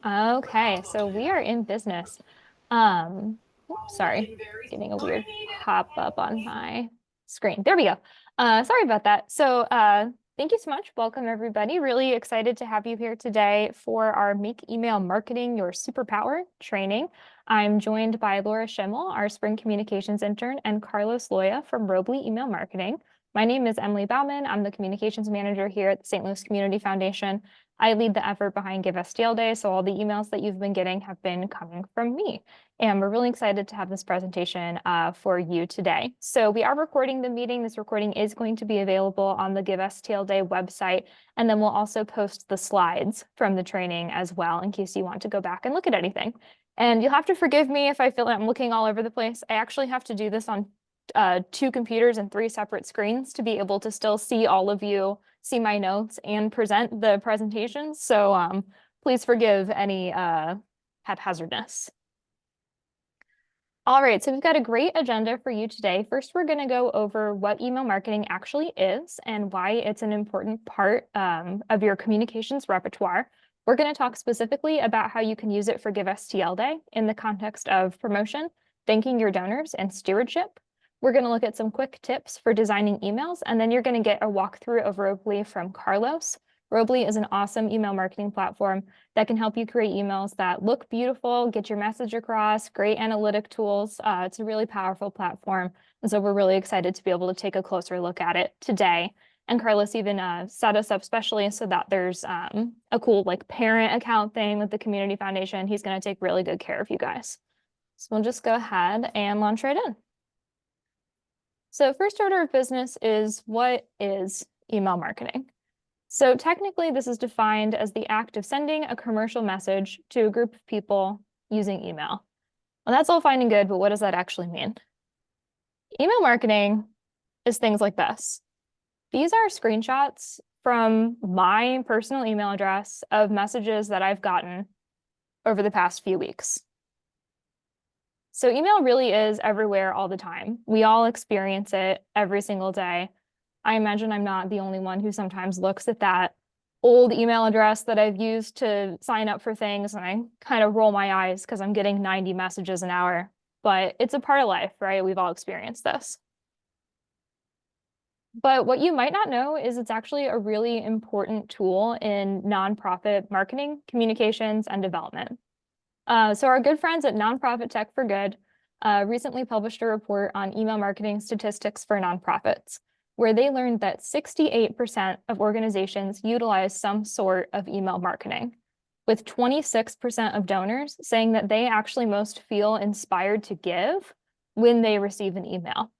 Okay, so we are in business. Sorry, getting a weird pop up on my screen. There we go. Sorry about that. Thank you so much. Welcome, everybody. Really excited to have you here today for our Make Email Marketing Your Superpower training. I'm joined by Laura Schimmel, our Spring Communications intern, and Carlos Loya from Robley Email Marketing. My name is Emily Baumann. I'm the Communications Manager here at the St. Louis Community Foundation. I lead the effort behind Give STL Day, so all the emails that you've been getting have been coming from me. And we're really excited to have this presentation for you today. So we are recording the meeting. This recording is going to be available on the Give STL Day website, and then we'll also post the slides from the training as well in case you want to go back and look at anything. And you'll have to forgive me if I feel like I'm looking all over the place. I actually have to do this on 2 computers and 3 separate screens to be able to still see all of you, see my notes, and present the presentation. So please forgive any haphazardness. All right, so we've got a great agenda for you today. First, we're going to go over what email marketing actually is and why it's an important part of your communications repertoire. We're going to talk specifically about how you can use it for Give STL Day in the context of promotion, thanking your donors, and stewardship. We're going to look at some quick tips for designing emails, and then you're going to get a walkthrough of Robley from Carlos. Robley is an awesome email marketing platform that can help you create emails that look beautiful, get your message across, great analytic tools. It's a really powerful platform. And so we're really excited to be able to take a closer look at it today. And Carlos even set us up specially so that there's a cool parent account thing with the Community Foundation. He's going to take really good care of you guys. So we'll just go ahead and launch right in. So first order of business is, what is email marketing? So technically, this is defined as the act of sending a commercial message to a group of people using email. Well, that's all fine and good, but what does that actually mean? Email marketing is things like this. These are screenshots from my personal email address of messages that I've gotten over the past few weeks. So email really is everywhere all the time. We all experience it every single day. I imagine I'm not the only one who sometimes looks at that old email address that I've used to sign up for things, and I kind of roll my eyes because I'm getting 90 messages an hour. But it's a part of life, right? We've all experienced this. But what you might not know is it's actually a really important tool in nonprofit marketing, communications, and development. So our good friends at Nonprofit Tech for Good recently published a report on email marketing statistics for nonprofits, where they learned that 68% of organizations utilize some sort of email marketing, with 26% of donors saying that they actually most feel inspired to give when they receive an email.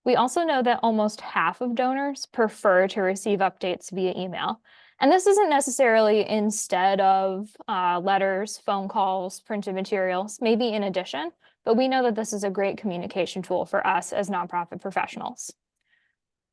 We also know that almost half of donors prefer to receive updates via email. And this isn't necessarily instead of letters, phone calls, printed materials, maybe in addition, but we know that this is a great communication tool for us as nonprofit professionals.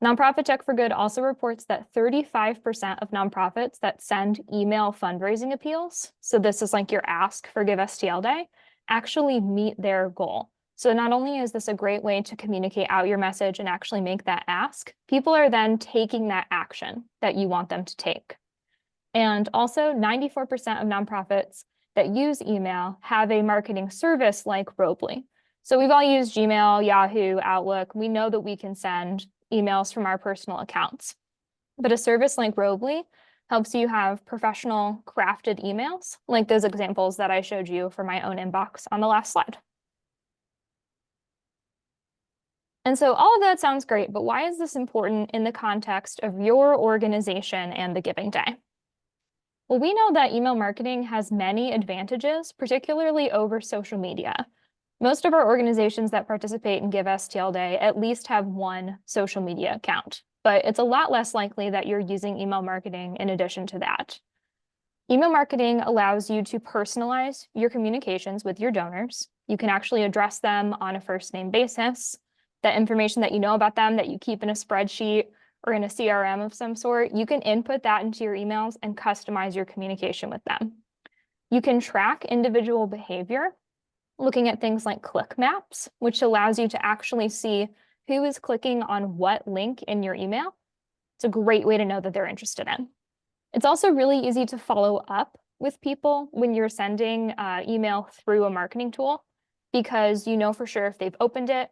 Nonprofit Tech for Good also reports that 35% of nonprofits that send email fundraising appeals, so this is like your ask for Give STL Day, actually meet their goal. So not only is this a great way to communicate out your message and actually make that ask, people are then taking that action that you want them to take. And also 94% of nonprofits that use email have a marketing service like Robley. So we've all used Gmail, Yahoo, Outlook. We know that we can send emails from our personal accounts. But a service like Robley helps you have professional crafted emails, like those examples that I showed you for my own inbox on the last slide. And so all of that sounds great, but why is this important in the context of your organization and the Giving Day? Well, we know that email marketing has many advantages, particularly over social media. Most of our organizations that participate in Give STL Day at least have one social media account, but it's a lot less likely that you're using email marketing in addition to that. Email marketing allows you to personalize your communications with your donors. You can actually address them on a first name basis. That information that you know about them that you keep in a spreadsheet or in a CRM of some sort, you can input that into your emails and customize your communication with them. You can track individual behavior, looking at things like click maps, which allows you to actually see who is clicking on what link in your email. It's a great way to know that they're interested in. It's also really easy to follow up with people when you're sending email through a marketing tool, because you know for sure if they've opened it,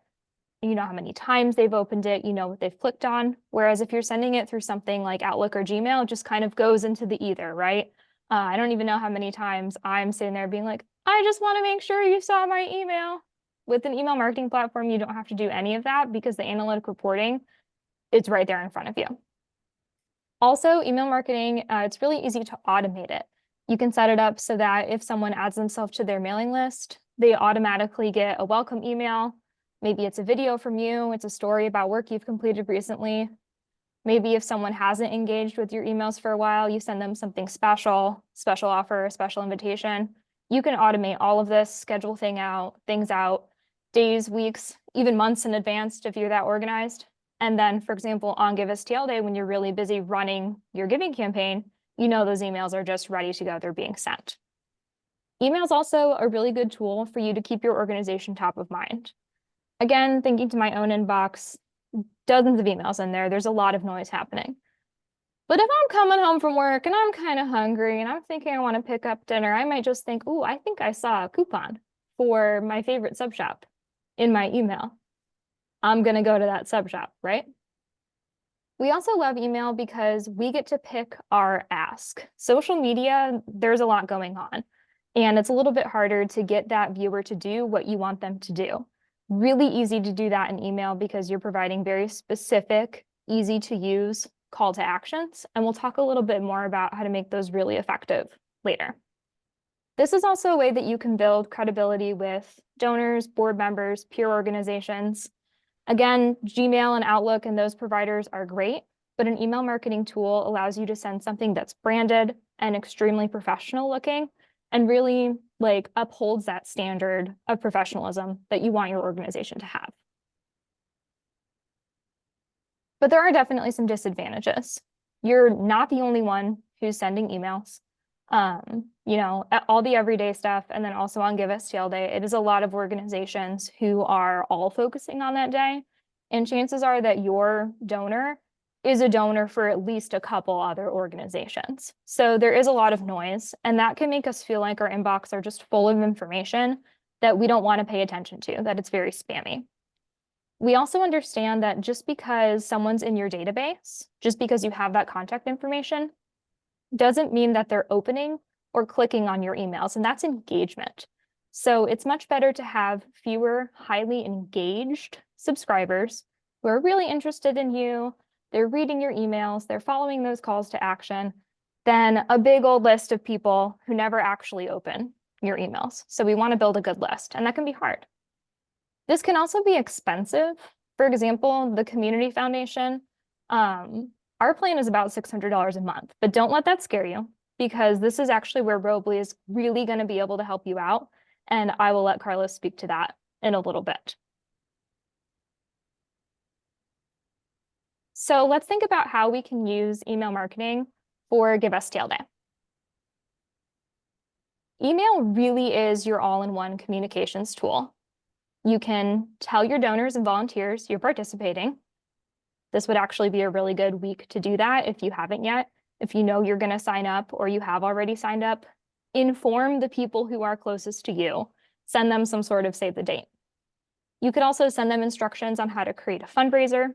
you know how many times they've opened it, you know what they've clicked on. Whereas if you're sending it through something like Outlook or Gmail, it just kind of goes into the ether, right? I don't even know how many times I'm sitting there being like, I just want to make sure you saw my email. With an email marketing platform, you don't have to do any of that because the analytic reporting, it's right there in front of you. Also, email marketing, it's really easy to automate it. You can set it up so that if someone adds themselves to their mailing list, they automatically get a welcome email. Maybe it's a video from you, it's a story about work you've completed recently. Maybe if someone hasn't engaged with your emails for a while, you send them something special, special offer, special invitation. You can automate all of this, schedule things out, days, weeks, even months in advance if you're that organized. And then, for example, on Give STL Day, when you're really busy running your giving campaign, you know those emails are just ready to go, they're being sent. Email is also a really good tool for you to keep your organization top of mind. Again, thinking to my own inbox, dozens of emails in there, there's a lot of noise happening. But if I'm coming home from work and I'm kind of hungry and I'm thinking I want to pick up dinner, I might just think, ooh, I think I saw a coupon for my favorite sub shop in my email. I'm going to go to that sub shop, right? We also love email because we get to pick our ask. Social media, there's a lot going on, and it's a little bit harder to get that viewer to do what you want them to do. Really easy to do that in email because you're providing very specific, easy to use call to actions, and we'll talk a little bit more about how to make those really effective later. This is also a way that you can build credibility with donors, board members, peer organizations. Again, Gmail and Outlook and those providers are great, but an email marketing tool allows you to send something that's branded and extremely professional looking and really upholds that standard of professionalism that you want your organization to have. But there are definitely some disadvantages. You're not the only one who's sending emails. All the everyday stuff, and then also on Give STL Day, it is a lot of organizations who are all focusing on that day. And chances are that your donor is a donor for at least a couple other organizations. So there is a lot of noise, and that can make us feel like our inbox are just full of information that we don't want to pay attention to, that it's very spammy. We also understand that just because someone's in your database, just because you have that contact information, doesn't mean that they're opening or clicking on your emails, and that's engagement. So it's much better to have fewer highly engaged subscribers who are really interested in you, they're reading your emails, they're following those calls to action, than a big old list of people who never actually open your emails. So we want to build a good list, and that can be hard. This can also be expensive. For example, the Community Foundation, our plan is about $600 a month, but don't let that scare you because this is actually where Robly is really going to be able to help you out. And I will let Carlos speak to that in a little bit. So let's think about how we can use email marketing for Give STL Day. Email really is your all-in-one communications tool. You can tell your donors and volunteers you're participating. This would actually be a really good week to do that if you haven't yet. If you know you're going to sign up or you have already signed up, inform the people who are closest to you. Send them some sort of save the date. You could also send them instructions on how to create a fundraiser.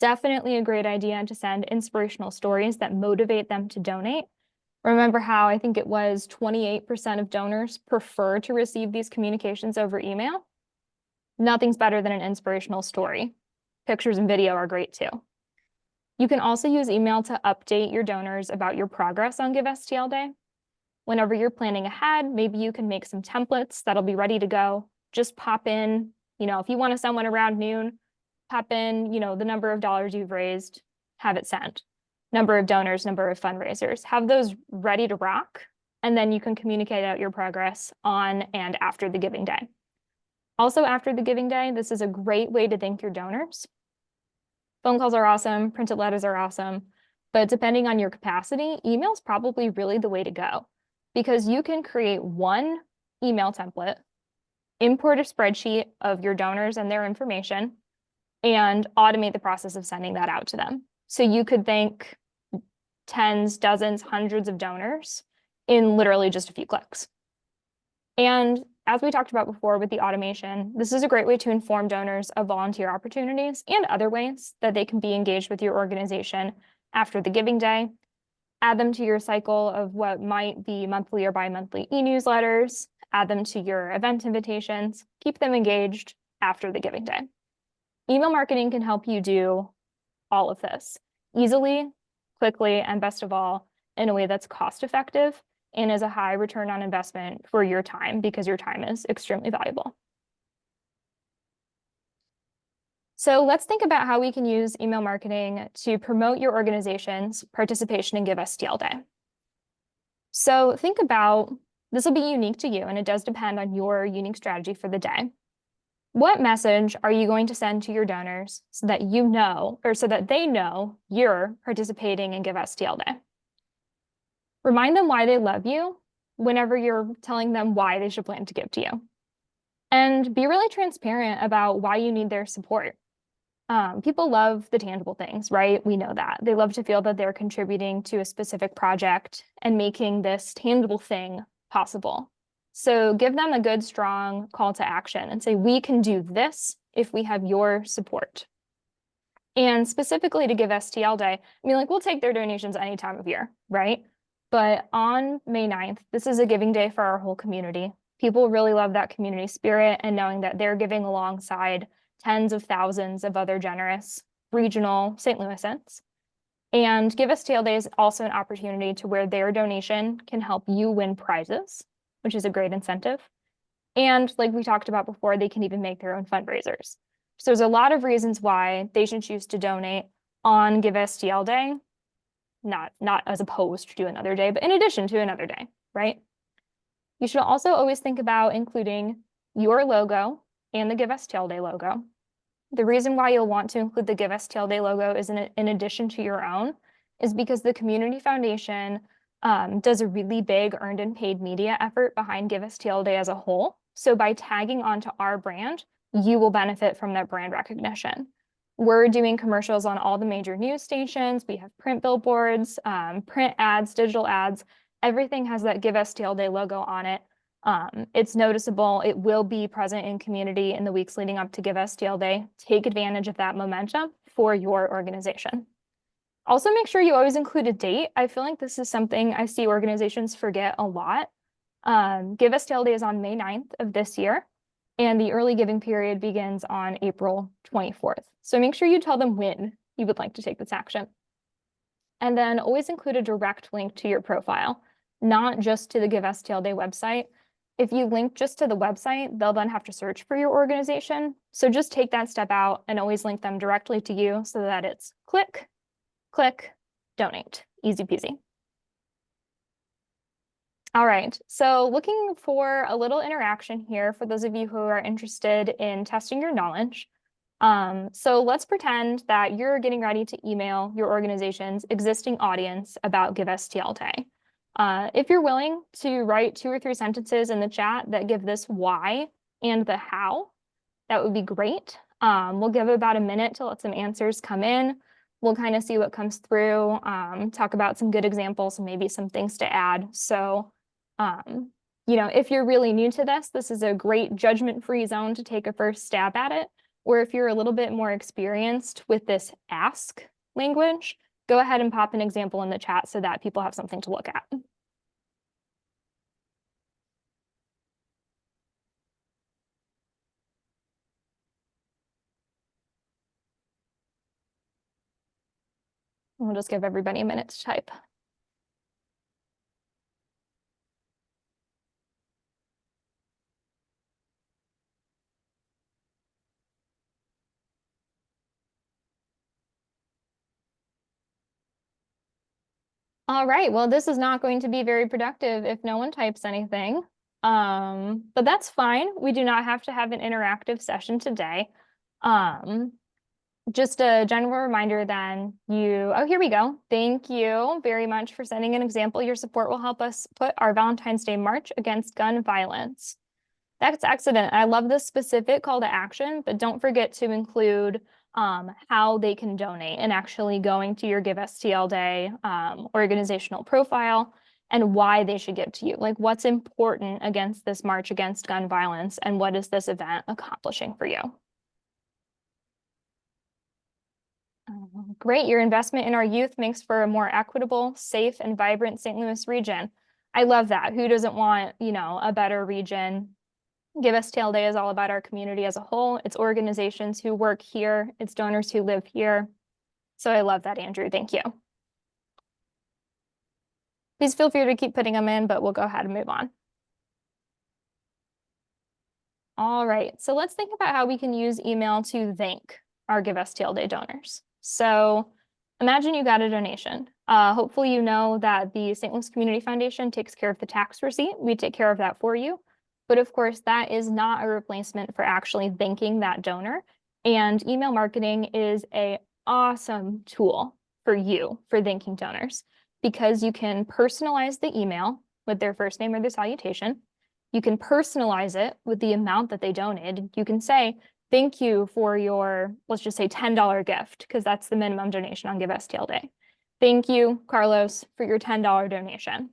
Definitely a great idea to send inspirational stories that motivate them to donate. Remember how I think it was 28% of donors prefer to receive these communications over email? Nothing's better than an inspirational story. Pictures and video are great too. You can also use email to update your donors about your progress on Give STL Day. Whenever you're planning ahead, maybe you can make some templates that'll be ready to go. Just pop in, if you want to send one around noon, pop in, the number of dollars you've raised, have it sent. Number of donors, number of fundraisers. Have those ready to rock, and then you can communicate out your progress on and after the giving day. Also, after the giving day, this is a great way to thank your donors. Phone calls are awesome, printed letters are awesome, but depending on your capacity, email is probably really the way to go because you can create one email template, import a spreadsheet of your donors and their information, and automate the process of sending that out to them. So you could thank tens, dozens, hundreds of donors in literally just a few clicks. And as we talked about before with the automation, this is a great way to inform donors of volunteer opportunities and other ways that they can be engaged with your organization after the giving day. Add them to your cycle of what might be monthly or bi-monthly e-newsletters, add them to your event invitations, keep them engaged after the giving day. Email marketing can help you do all of this easily, quickly, and best of all, in a way that's cost effective and is a high return on investment for your time because your time is extremely valuable. So let's think about how we can use email marketing to promote your organization's participation in Give STL Day. So think about, this will be unique to you and it does depend on your unique strategy for the day. What message are you going to send to your donors so that you know, or so that they know you're participating in Give STL Day? Remind them why they love you whenever you're telling them why they should plan to give to you. And be really transparent about why you need their support. People love the tangible things, right? We know that. They love to feel that they're contributing to a specific project and making this tangible thing possible. So give them a good, strong call to action and say, we can do this if we have your support. And specifically to Give STL Day, I mean, like, we'll take their donations any time of year, right? But on May 9th, this is a giving day for our whole community. People really love that community spirit and knowing that they're giving alongside tens of thousands of other generous regional St. Louisans. And Give STL Day is also an opportunity to where their donation can help you win prizes, which is a great incentive. And like we talked about before, they can even make their own fundraisers. So there's a lot of reasons why they should choose to donate on Give STL Day, not as opposed to another day, but in addition to another day, right? You should also always think about including your logo and the Give STL Day logo. The reason why you'll want to include the Give STL Day logo is in addition to your own is because the Community Foundation does a really big earned and paid media effort behind Give STL Day as a whole. So by tagging onto our brand, you will benefit from that brand recognition. We're doing commercials on all the major news stations. We have print billboards, print ads, digital ads. Everything has that Give STL Day logo on it. It's noticeable. It will be present in community in the weeks leading up to Give STL Day. Take advantage of that momentum for your organization. Also, make sure you always include a date. I feel like this is something I see organizations forget a lot. Give STL Day is on May 9th of this year, and the early giving period begins on April 24th. So make sure you tell them when you would like to take this action. And then always include a direct link to your profile, not just to the Give STL Day website. If you link just to the website, they'll then have to search for your organization. So just take that step out and always link them directly to you so that it's click, click, donate. Easy peasy. All right, so looking for a little interaction here for those of you who are interested in testing your knowledge. So let's pretend that you're getting ready to email your organization's existing audience about Give STL Day. If you're willing to write 2 or 3 sentences in the chat that give this why and the how, that would be great. We'll give about a minute to let some answers come in. We'll kind of see what comes through, talk about some good examples and maybe some things to add. So, you know, if you're really new to this, this is a great judgment-free zone to take a first stab at it. Or if you're a little bit more experienced with this ask language, go ahead and pop an example in the chat so that people have something to look at. We'll just give everybody a minute to type. All right, well, this is not going to be very productive if no one types anything. But that's fine. We do not have to have an interactive session today. Just a general reminder then, oh, here we go. Thank you very much for sending an example. Your support will help us put our Valentine's Day March against gun violence. That's excellent. I love this specific call to action, but don't forget to include how they can donate and actually going to your Give STL Day organizational profile and why they should give to you. Like, what's important against this march against gun violence, and what is this event accomplishing for you? Great. Your investment in our youth makes for a more equitable, safe, and vibrant St. Louis region. I love that. Who doesn't want, a better region? Give STL Day is all about our community as a whole. It's organizations who work here. It's donors who live here. So I love that, Andrew. Thank you. Please feel free to keep putting them in, but we'll go ahead and move on. All right. So let's think about how we can use email to thank our Give STL Day donors. So imagine you got a donation. Hopefully you know that the St. Louis Community Foundation takes care of the tax receipt. We take care of that for you. But of course, that is not a replacement for actually thanking that donor. And email marketing is an awesome tool for you for thanking donors because you can personalize the email with their first name or their salutation. You can personalize it with the amount that they donated. You can say, thank you for your, let's just say $10 gift, because that's the minimum donation on Give STL Day. Thank you, Carlos, for your $10 donation.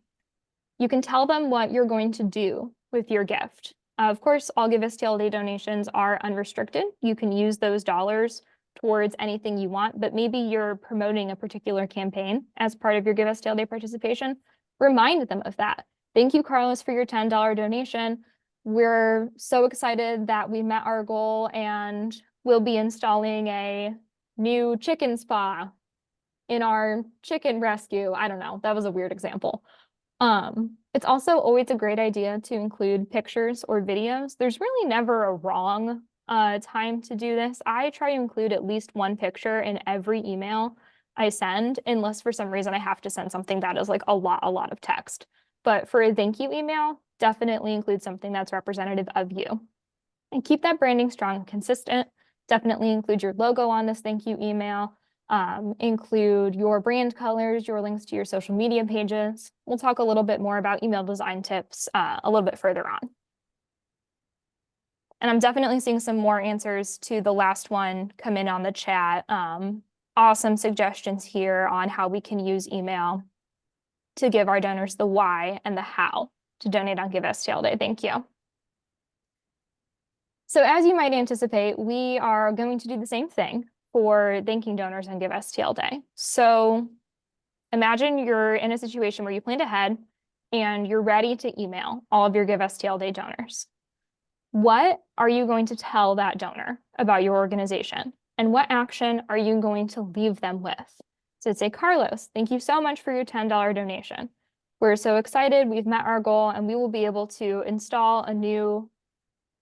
You can tell them what you're going to do with your gift. Of course, all Give STL Day donations are unrestricted. You can use those dollars towards anything you want, but maybe you're promoting a particular campaign as part of your Give STL Day participation. Remind them of that. Thank you, Carlos, for your $10 donation. We're so excited that we met our goal and we'll be installing a new chicken spa in our chicken rescue. I don't know. That was a weird example. It's also always a great idea to include pictures or videos. There's really never a wrong time to do this. I try to include at least one picture in every email I send, unless for some reason I have to send something that is like a lot of text. But for a thank you email, definitely include something that's representative of you. And keep that branding strong and consistent. Definitely include your logo on this thank you email. Include your brand colors, your links to your social media pages. We'll talk a little bit more about email design tips a little bit further on. And I'm definitely seeing some more answers to the last one come in on the chat. Awesome suggestions here on how we can use email to give our donors the why and the how to donate on Give STL Day. Thank you. So as you might anticipate, we are going to do the same thing for thanking donors on Give STL Day. So imagine you're in a situation where you planned ahead and you're ready to email all of your Give STL Day donors. What are you going to tell that donor about your organization? And what action are you going to leave them with? So say, Carlos, thank you so much for your $10 donation. We're so excited, we've met our goal, and we will be able to install a new,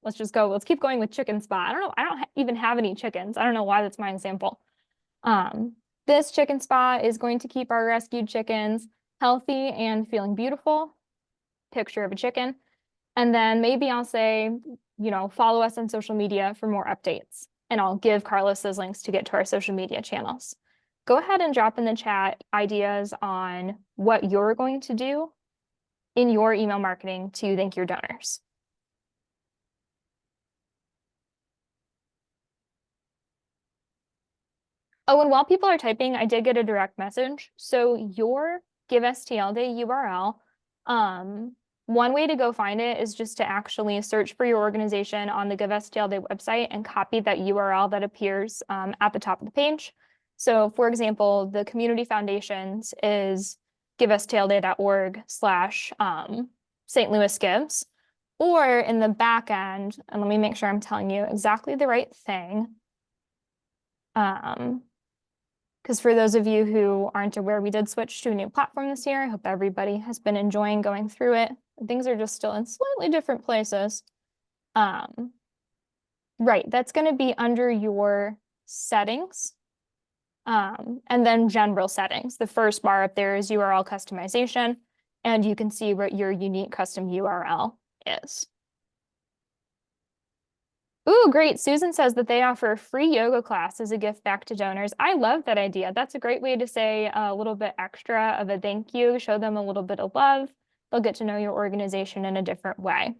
let's keep going with chicken spa. I don't even have any chickens. I don't know why that's my example. This chicken spa is going to keep our rescued chickens healthy and feeling beautiful. Picture of a chicken. And then maybe I'll say, follow us on social media for more updates. And I'll give Carlos those links to get to our social media channels. Go ahead and drop in the chat ideas on what you're going to do in your email marketing to thank your donors. Oh, and while people are typing, I did get a direct message. So your Give STL Day URL, one way to go find it is just to actually search for your organization on the Give STL Day website and copy that URL that appears at the top of the page. So for example, the community foundations is givestlday.org/St. Louis Gives, or in the back end, and let me make sure I'm telling you exactly the right thing. Because for those of you who aren't aware, we did switch to a new platform this year. I hope everybody has been enjoying going through it. Things are just still in slightly different places. Right, that's going to be under your settings. And then general settings. The first bar up there is URL customization, and you can see what your unique custom URL is. Ooh, great. Susan says that they offer a free yoga class as a gift back to donors. I love that idea. That's a great way to say a little bit extra of a thank you, show them a little bit of love. They'll get to know your organization in a different way.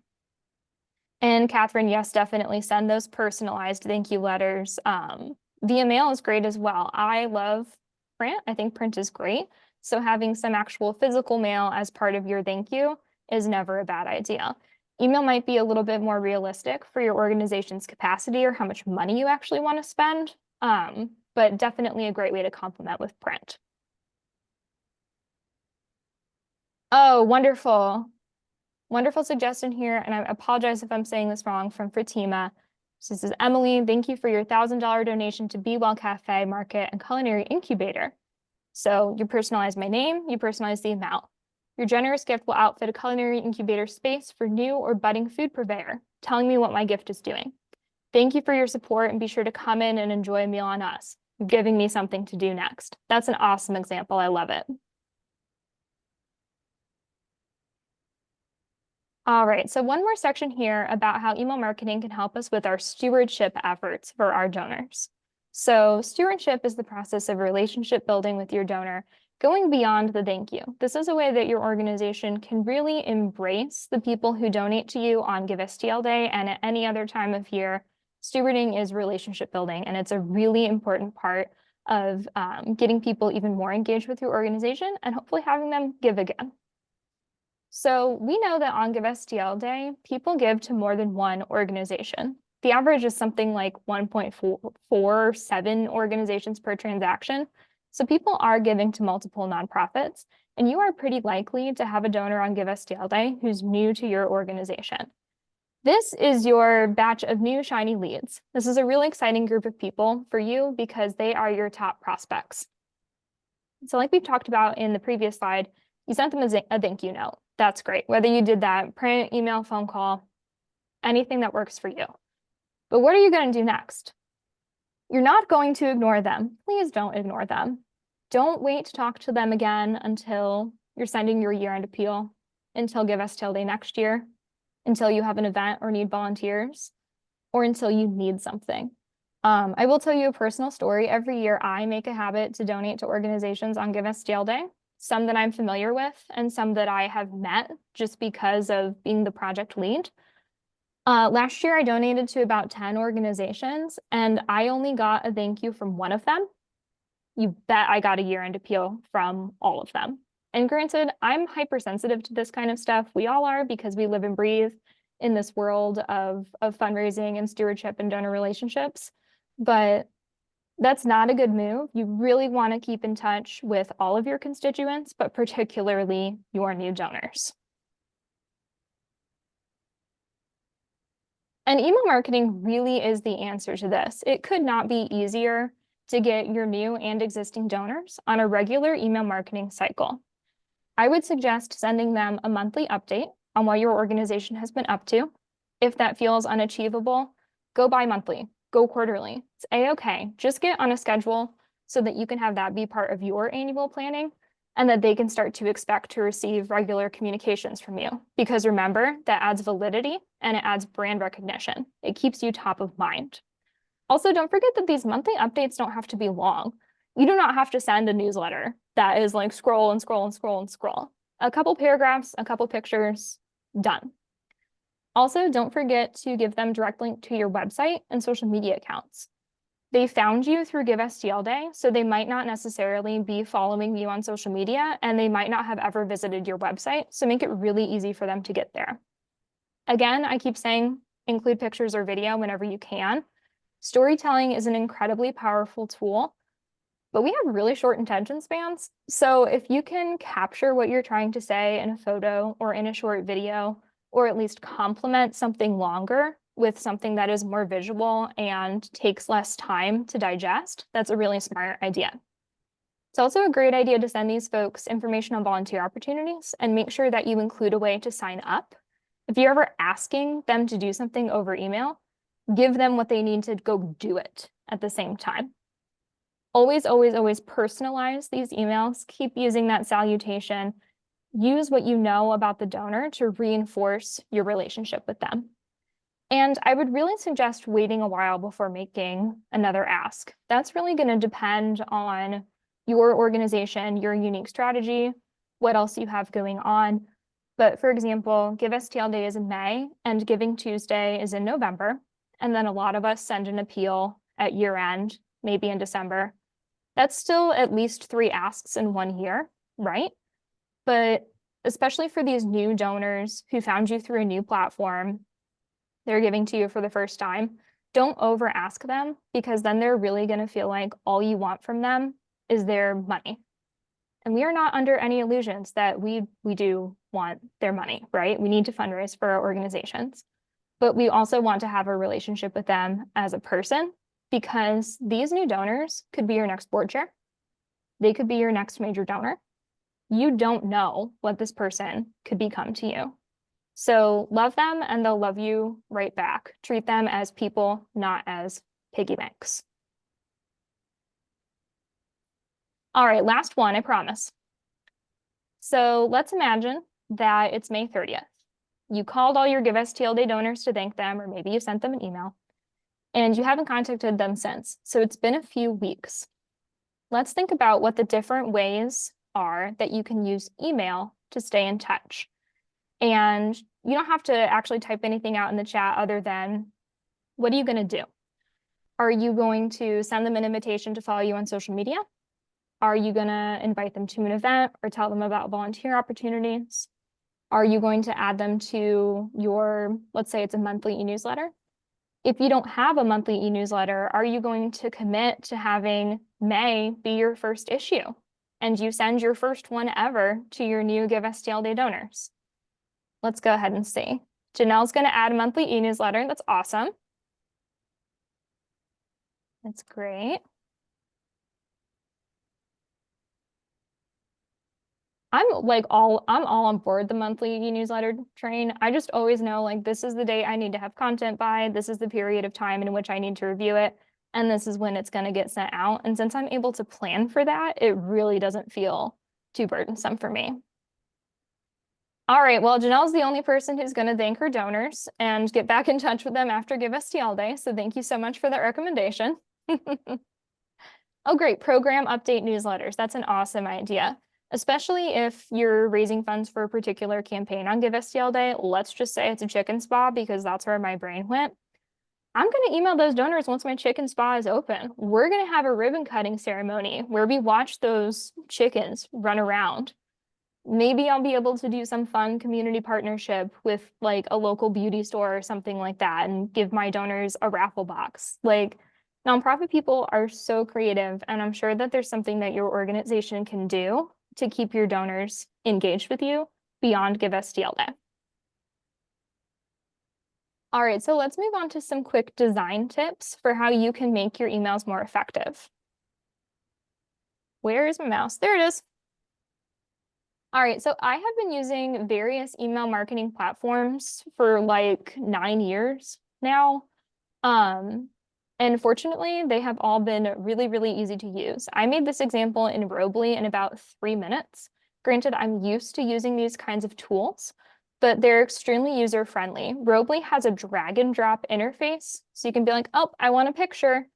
And Catherine, yes, definitely send those personalized thank you letters. Via mail is great as well. I love print. I think print is great. So having some actual physical mail as part of your thank you is never a bad idea. Email might be a little bit more realistic for your organization's capacity or how much money you actually want to spend, but definitely a great way to complement with print. Oh, wonderful. Wonderful suggestion here, and I apologize if I'm saying this wrong, from Fatima. This is Emily. Thank you for your $1,000 donation to Be Well Cafe, Market, and Culinary Incubator. So you personalize my name, you personalize the amount. Your generous gift will outfit a culinary incubator space for new or budding food purveyor, telling me what my gift is doing. Thank you for your support, and be sure to come in and enjoy a meal on us. You're giving me something to do next. That's an awesome example. I love it. All right, so one more section here about how email marketing can help us with our stewardship efforts for our donors. So stewardship is the process of relationship building with your donor, going beyond the thank you. This is a way that your organization can really embrace the people who donate to you on Give STL Day and at any other time of year. Stewarding is relationship building, and it's a really important part of getting people even more engaged with your organization and hopefully having them give again. So we know that on Give STL Day, people give to more than one organization. The average is something like 1.47 organizations per transaction. So people are giving to multiple nonprofits, and you are pretty likely to have a donor on Give STL Day who's new to your organization. This is your batch of new shiny leads. This is a really exciting group of people for you because they are your top prospects. So like we've talked about in the previous slide, you sent them a thank you note. That's great. Whether you did that print, email, phone call, anything that works for you. But what are you going to do next? You're not going to ignore them. Please don't ignore them. Don't wait to talk to them again until you're sending your year-end appeal, until Give STL Day next year, until you have an event or need volunteers, or until you need something. I will tell you a personal story. Every year I make a habit to donate to organizations on Give STL Day, some that I'm familiar with and some that I have met just because of being the project lead. Last year I donated to about 10 organizations and I only got a thank you from one of them. You bet I got a year-end appeal from all of them. And granted, I'm hypersensitive to this kind of stuff. We all are, because we live and breathe in this world of fundraising and stewardship and donor relationships. But that's not a good move. You really want to keep in touch with all of your constituents, but particularly your new donors. And email marketing really is the answer to this. It could not be easier to get your new and existing donors on a regular email marketing cycle. I would suggest sending them a monthly update on what your organization has been up to. If that feels unachievable, go bi-monthly, go quarterly. It's a-okay. Just get on a schedule so that you can have that be part of your annual planning and that they can start to expect to receive regular communications from you. Because remember, that adds validity and it adds brand recognition. It keeps you top of mind. Also, don't forget that these monthly updates don't have to be long. You do not have to send a newsletter that is like scroll and scroll and scroll and scroll. A couple paragraphs, a couple pictures, done. Also, don't forget to give them direct link to your website and social media accounts. They found you through Give STL Day, so they might not necessarily be following you on social media, and they might not have ever visited your website, so make it really easy for them to get there. Again, I keep saying include pictures or video whenever you can. Storytelling is an incredibly powerful tool, but we have really short attention spans. So if you can capture what you're trying to say in a photo or in a short video, or at least complement something longer with something that is more visual and takes less time to digest, that's a really smart idea. It's also a great idea to send these folks information on volunteer opportunities and make sure that you include a way to sign up. If you're ever asking them to do something over email, give them what they need to go do it at the same time. Always, always, always personalize these emails. Keep using that salutation. Use what you know about the donor to reinforce your relationship with them. And I would really suggest waiting a while before making another ask. That's really going to depend on your organization, your unique strategy, what else you have going on. But for example, Give STL Day is in May and Giving Tuesday is in November. And then a lot of us send an appeal at year end, maybe in December. That's still at least 3 asks in 1 year. right? But especially for these new donors who found you through a new platform, they're giving to you for the first time, don't over ask them, because then they're really going to feel like all you want from them is their money. And we are not under any illusions that we do want their money, right? We need to fundraise for our organizations, but we also want to have a relationship with them as a person, because these new donors could be your next board chair. They could be your next major donor. You don't know what this person could become to you. So love them and they'll love you right back. Treat them as people, not as piggy banks. All right, last one, I promise. So let's imagine that it's May 30th. You called all your Give STL Day donors to thank them, or maybe you sent them an email, and you haven't contacted them since. So it's been a few weeks. Let's think about what the different ways are that you can use email to stay in touch. And you don't have to actually type anything out in the chat other than, what are you going to do? Are you going to send them an invitation to follow you on social media? Are you going to invite them to an event or tell them about volunteer opportunities? Are you going to add them to your, let's say it's a monthly e-newsletter? If you don't have a monthly e-newsletter, are you going to commit to having May be your first issue and you send your first one ever to your new Give STL Day donors? Let's go ahead and see. Janelle's going to add a monthly e-newsletter. That's awesome. That's great. I'm all on board the monthly e-newsletter train. I just always know, like, this is the date I need to have content by, this is the period of time in which I need to review it, and this is when it's going to get sent out. And since I'm able to plan for that, it really doesn't feel too burdensome for me. All right, well, Janelle's the only person who's going to thank her donors and get back in touch with them after Give STL Day. So thank you so much for that recommendation. Oh, great. Program update newsletters. That's an awesome idea, especially if you're raising funds for a particular campaign on Give STL Day. Let's just say it's a chicken spa, because that's where my brain went. I'm going to email those donors once my chicken spa is open. We're going to have a ribbon cutting ceremony where we watch those chickens run around. Maybe I'll be able to do some fun community partnership with like a local beauty store or something like that and give my donors a raffle box. Like, nonprofit people are so creative, and I'm sure that there's something that your organization can do to keep your donors engaged with you beyond Give STL Day. All right, so let's move on to some quick design tips for how you can make your emails more effective. Where is my mouse? There it is. All right, so I have been using various email marketing platforms for like 9 years now. And fortunately, they have all been really, really easy to use. I made this example in Robly in about 3 minutes. Granted, I'm used to using these kinds of tools, but they're extremely user-friendly. Robly has a drag and drop interface, so you can be like, oh, I want a picture,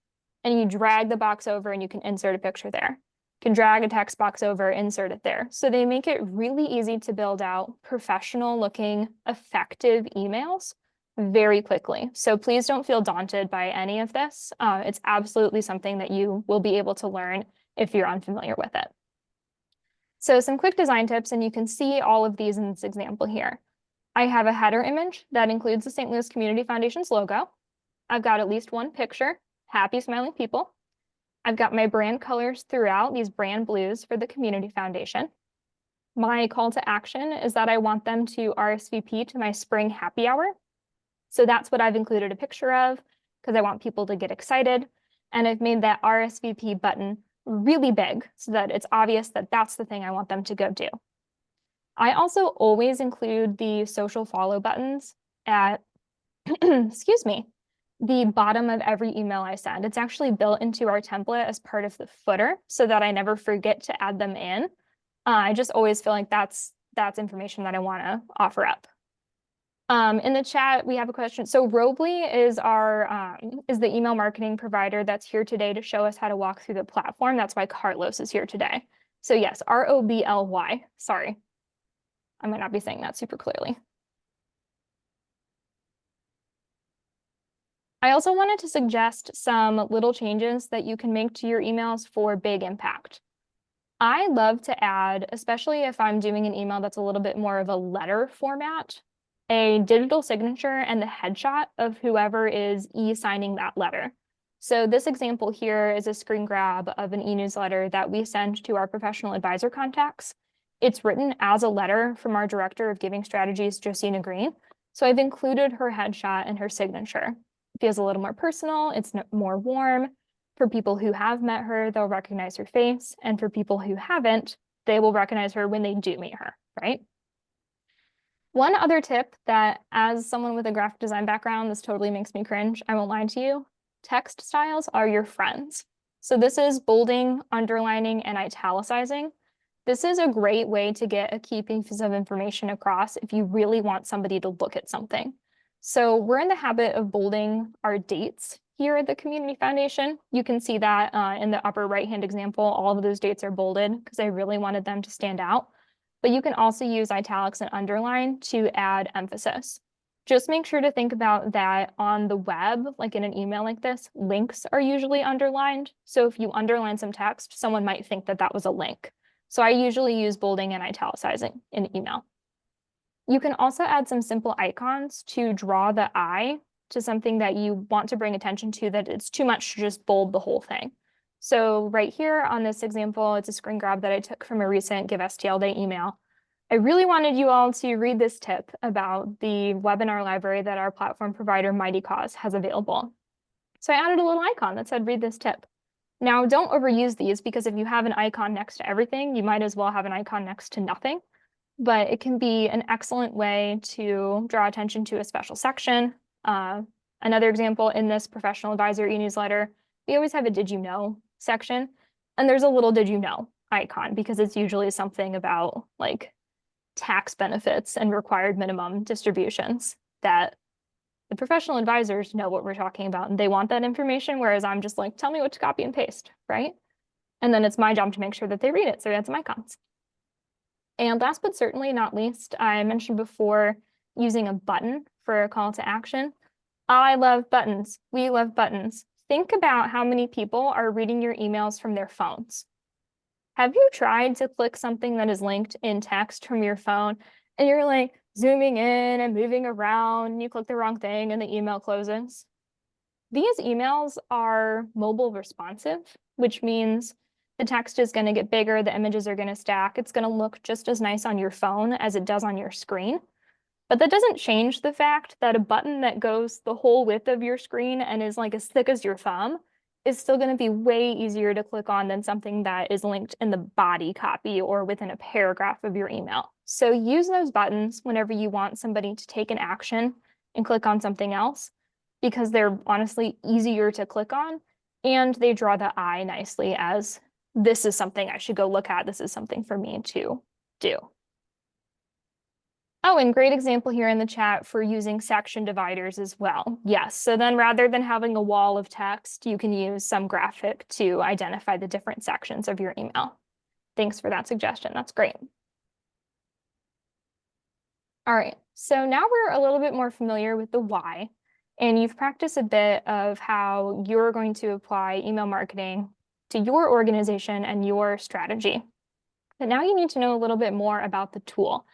and you drag the box over and you can insert a picture there. You can drag a text box over, insert it there. So they make it really easy to build out professional-looking, effective emails very quickly. So please don't feel daunted by any of this. It's absolutely something that you will be able to learn if you're unfamiliar with it. So some quick design tips, and you can see all of these in this example here. I have a header image that includes the St. Louis Community Foundation's logo. I've got at least one picture, happy smiling people. I've got my brand colors throughout, these brand blues for the Community Foundation. My call to action is that I want them to RSVP to my spring happy hour. So that's what I've included a picture of, because I want people to get excited. And I've made that RSVP button really big so that it's obvious that that's the thing I want them to go do. I also always include the social follow buttons at, excuse me, the bottom of every email I send. It's actually built into our template as part of the footer so that I never forget to add them in. I just always feel like that's information that I want to offer up. In the chat, we have a question. So Robly is the email marketing provider that's here today to show us how to walk through the platform. That's why Carlos is here today. So yes, ROBLY. Sorry, I might not be saying that super clearly. I also wanted to suggest some little changes that you can make to your emails for big impact. I love to add, especially if I'm doing an email that's a little bit more of a letter format, a digital signature and the headshot of whoever is e-signing that letter. So this example here is a screen grab of an e-newsletter that we send to our professional advisor contacts. It's written as a letter from our Director of Giving Strategies, Josina Green. So I've included her headshot and her signature. It feels a little more personal, it's more warm. For people who have met her, they'll recognize her face. And for people who haven't, they will recognize her when they do meet her, right? One other tip that, as someone with a graphic design background, this totally makes me cringe, I won't lie to you, text styles are your friends. So this is bolding, underlining, and italicizing. This is a great way to get a key piece of information across if you really want somebody to look at something. So we're in the habit of bolding our dates here at the Community Foundation. You can see that in the upper right-hand example, all of those dates are bolded because I really wanted them to stand out. But you can also use italics and underline to add emphasis. Just make sure to think about that on the web, like in an email like this, links are usually underlined. So if you underline some text, someone might think that that was a link. So I usually use bolding and italicizing in email. You can also add some simple icons to draw the eye to something that you want to bring attention to, that it's too much to just bold the whole thing. So right here on this example, it's a screen grab that I took from a recent Give STL Day email. I really wanted you all to read this tip about the webinar library that our platform provider Mighty Cause has available. So I added a little icon that said, read this tip. Now, don't overuse these, because if you have an icon next to everything, you might as well have an icon next to nothing. But it can be an excellent way to draw attention to a special section. Another example, in this professional advisor e-newsletter, we always have a did you know section, and there's a little did you know icon because it's usually something about like tax benefits and required minimum distributions that the professional advisors know what we're talking about and they want that information, whereas I'm just like, tell me what to copy and paste, right? And then it's my job to make sure that they read it, so we add some icons. And last but certainly not least, I mentioned before using a button for a call to action. I love buttons. We love buttons. Think about how many people are reading your emails from their phones. Have you tried to click something that is linked in text from your phone and you're like zooming in and moving around and you click the wrong thing and the email closes? These emails are mobile responsive, which means the text is going to get bigger, the images are going to stack. It's going to look just as nice on your phone as it does on your screen. But that doesn't change the fact that a button that goes the whole width of your screen and is like as thick as your thumb is still going to be way easier to click on than something that is linked in the body copy or within a paragraph of your email. So use those buttons whenever you want somebody to take an action and click on something else, because they're honestly easier to click on and they draw the eye nicely as this is something I should go look at. This is something for me to do. Oh, and great example here in the chat for using section dividers as well. Yes, so then rather than having a wall of text, you can use some graphic to identify the different sections of your email. Thanks for that suggestion. That's great. All right, so now we're a little bit more familiar with the why, and you've practiced a bit of how you're going to apply email marketing to your organization and your strategy. But now you need to know a little bit more about the tool.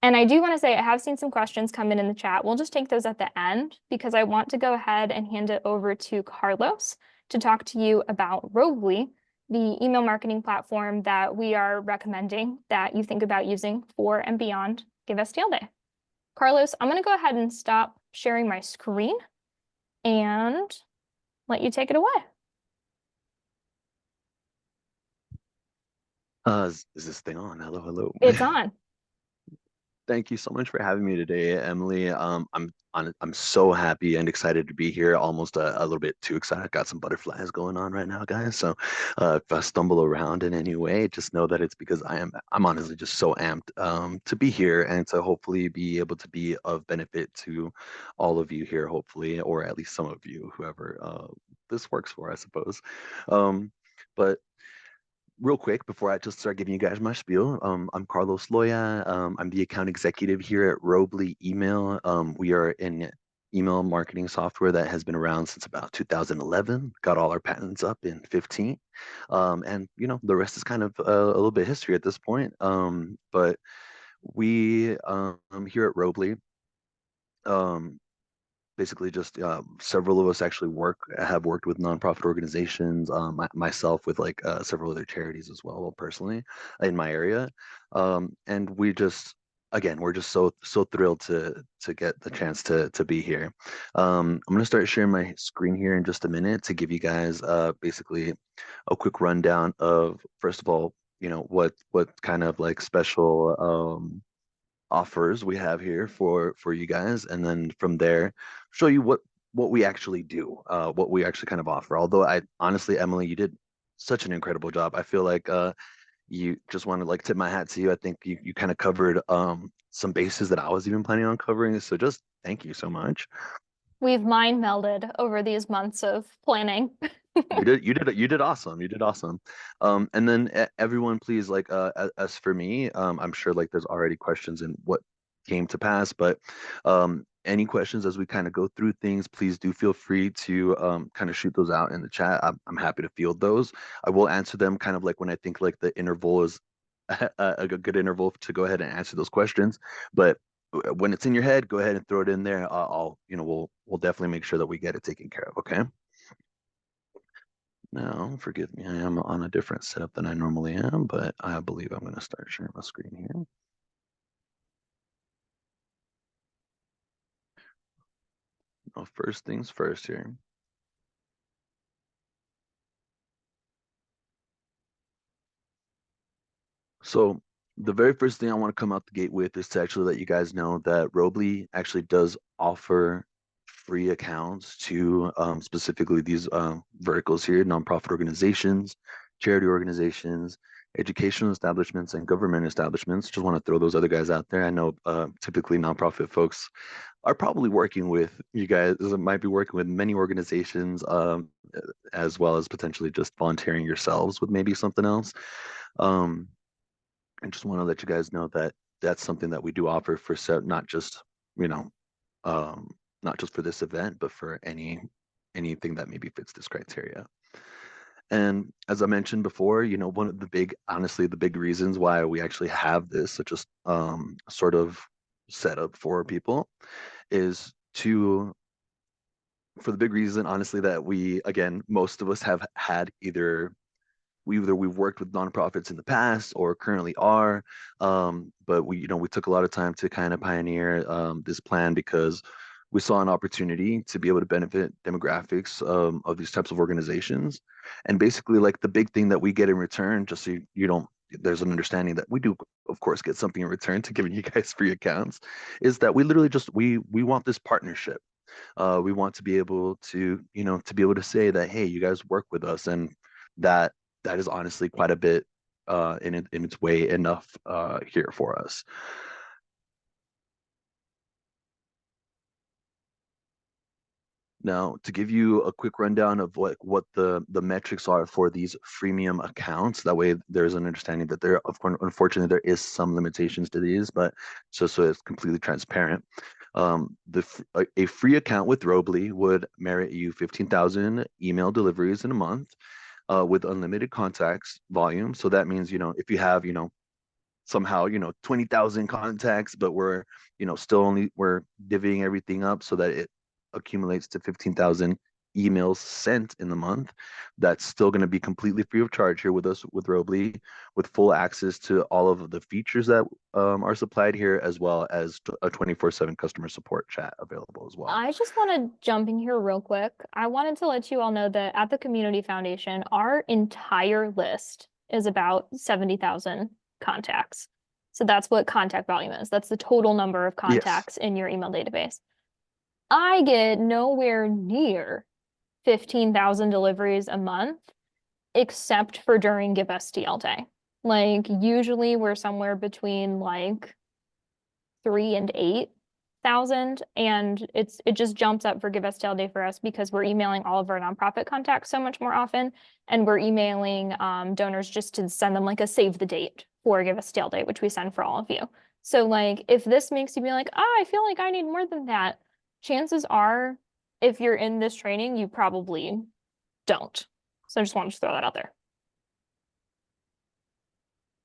And I do want to say I have seen some questions come in the chat. We'll just take those at the end because I want to go ahead and hand it over to Carlos to talk to you about Robly, the email marketing platform that we are recommending that you think about using for and beyond Give STL Day. Carlos, I'm going to go ahead and stop sharing my screen and let you take it away. Is this thing on? Hello, hello. It's on. Thank you so much for having me today, Emily. I'm so happy and excited to be here. Almost a little bit too excited. Got some butterflies going on right now, guys. So if I stumble around in any way, just know that it's because I'm honestly just so amped to be here and to hopefully be able to be of benefit to all of you here, hopefully, or at least some of you, whoever this works for, I suppose. But real quick, before I just start giving you guys my spiel, I'm Carlos Loya. I'm the account executive here at Robly Email. We are an email marketing software that has been around since about 2011. Got all our patents up in 15. And the rest is kind of a little bit history at this point. But we here at Robley, um, basically just several of us actually have worked with nonprofit organizations, myself with like several other charities as well personally in my area, and we just again we're just so thrilled to get the chance to be here. I'm going to start sharing my screen here in just a minute to give you guys basically a quick rundown of, first of all, what kind of like special offers we have here for you guys, and then from there show you what we actually do, what we actually kind of offer. Although I honestly, Emily, you did such an incredible job. I feel like you just want to like tip my hat to you. I think you kind of covered some bases that I was even planning on covering. So just thank you so much. We've mind melded over these months of planning. You did awesome. You did awesome. And then everyone, please, like, as for me, I'm sure like there's already questions in what came to pass, but any questions as we kind of go through things, please do feel free to kind of shoot those out in the chat. I'm happy to field those. I will answer them kind of like when I think like the interval is a good interval to go ahead and answer those questions. But when it's in your head, go ahead and throw it in there. We'll definitely make sure that we get it taken care of. Okay. Now, forgive me, I am on a different setup than I normally am, but I believe I'm going to start sharing my screen here. Well, first things first here. So the very first thing I want to come out the gate with is to actually let you guys know that Robley actually does offer free accounts to specifically these verticals here: nonprofit organizations, charity organizations, educational establishments, and government establishments. Just want to throw those other guys out there. I know typically nonprofit folks are probably working with you guys, might be working with many organizations, as well as potentially just volunteering yourselves with maybe something else. Um, I just want to let you guys know that that's something that we do offer for not just, you know, um, not just for this event, but for anything that maybe fits this criteria. And as I mentioned before, one of the honestly, the big reasons why we actually have this just sort of setup for people is for the big reason, honestly, that again, most of us have had we've worked with nonprofits in the past or currently are, but we took a lot of time to kind of pioneer this plan because we saw an opportunity to be able to benefit demographics of these types of organizations. And basically, like, the big thing that we get in return, just so you don't there's an understanding that we do of course get something in return to giving you guys free accounts, is that we literally just we want this partnership. We want to be able to say that, hey, you guys work with us, and that that is honestly quite a bit in its way enough here for us. Now, to give you a quick rundown of what the metrics are for these freemium accounts, that way there's an understanding that there, of course, unfortunately, there is some limitations to these, but so it's completely transparent. A free account with Robley would merit you 15,000 email deliveries in a month, with unlimited contacts volume. So that means, if you have, somehow, 20,000 contacts, but we're divvying everything up so that it accumulates to 15,000 emails sent in the month. That's still going to be completely free of charge here with us with Robley, with full access to all of the features that are supplied here, as well as a 24/7 customer support chat available as well. I just want to jump in here real quick. I wanted to let you all know that at the Community Foundation, our entire list is about 70,000 contacts. So that's what contact volume is. That's the total number of Yes. contacts in your email database. I get nowhere near 15,000 deliveries a month, except for during Give STL Day. Like, usually we're somewhere between like 3 and 8,000, and it just jumps up for Give STL Day for us because we're emailing all of our nonprofit contacts so much more often, and we're emailing donors just to send them like a save the date for Give STL Day, which we send for all of you. So like, if this makes you be like, oh, I feel like I need more than that, chances are, if you're in this training, you probably don't. So I just wanted to throw that out there.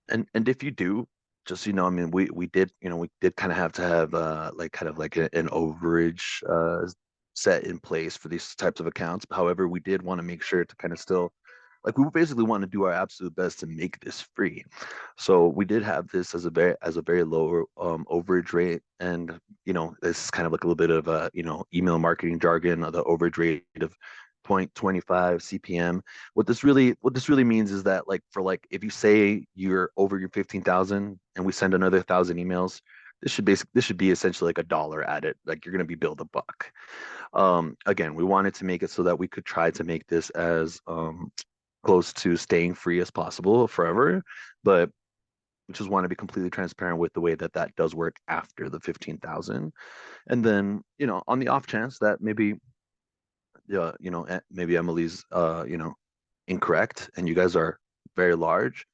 And if you do, just so you know, I mean, we did, we did kind of have to have like kind of like an overage set in place for these types of accounts. However, we did want to make sure to kind of still like we basically want to do our absolute best to make this free. So we did have this as a very low overage rate, and this is kind of like a little bit of email marketing jargon, the overage rate of 0.25 CPM. What this really means is that like for like if you say you're over your 15,000 and we send another 1,000 emails, this should be essentially like $1 at it. Like you're gonna be billed $1. Again, we wanted to make it so that we could try to make this as close to staying free as possible forever, but we just want to be completely transparent with the way that that does work after the 15,000. And then, on the off chance that maybe, yeah, maybe Emily's, incorrect and you guys are very large,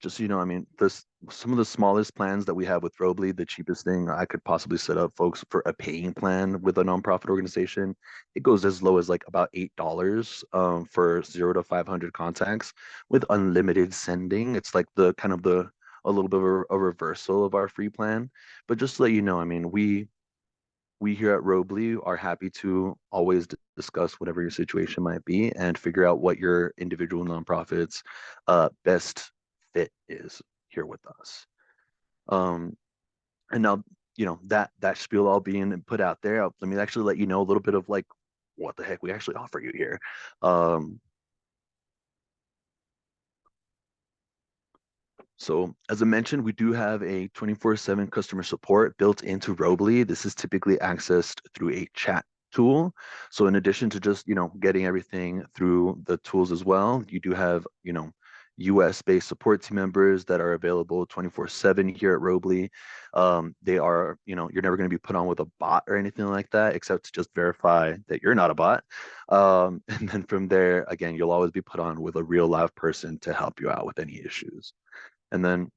just so you know, I mean, this some of the smallest plans that we have with Robly, the cheapest thing I could possibly set up folks for a paying plan with a nonprofit organization, it goes as low as like about $8 for 0 to 500 contacts with unlimited sending. It's like the kind of the a little bit of a reversal of our free plan. But just to let you know, I mean, we here at Robly are happy to always discuss whatever your situation might be and figure out what your individual nonprofit's best fit is here with us. Um, and now, that spiel all being put out there, let me actually let you know a little bit of like what the heck we actually offer you here. Um, So as I mentioned, we do have a 24/7 customer support built into Robly. This is typically accessed through a chat tool. So in addition to just, getting everything through the tools as well, you do have, US-based support team members that are available 24/7 here at Robly. They are, you're never going to be put on with a bot or anything like that, except to just verify that you're not a bot. And then from there, again, you'll always be put on with a real live person to help you out with any issues. And then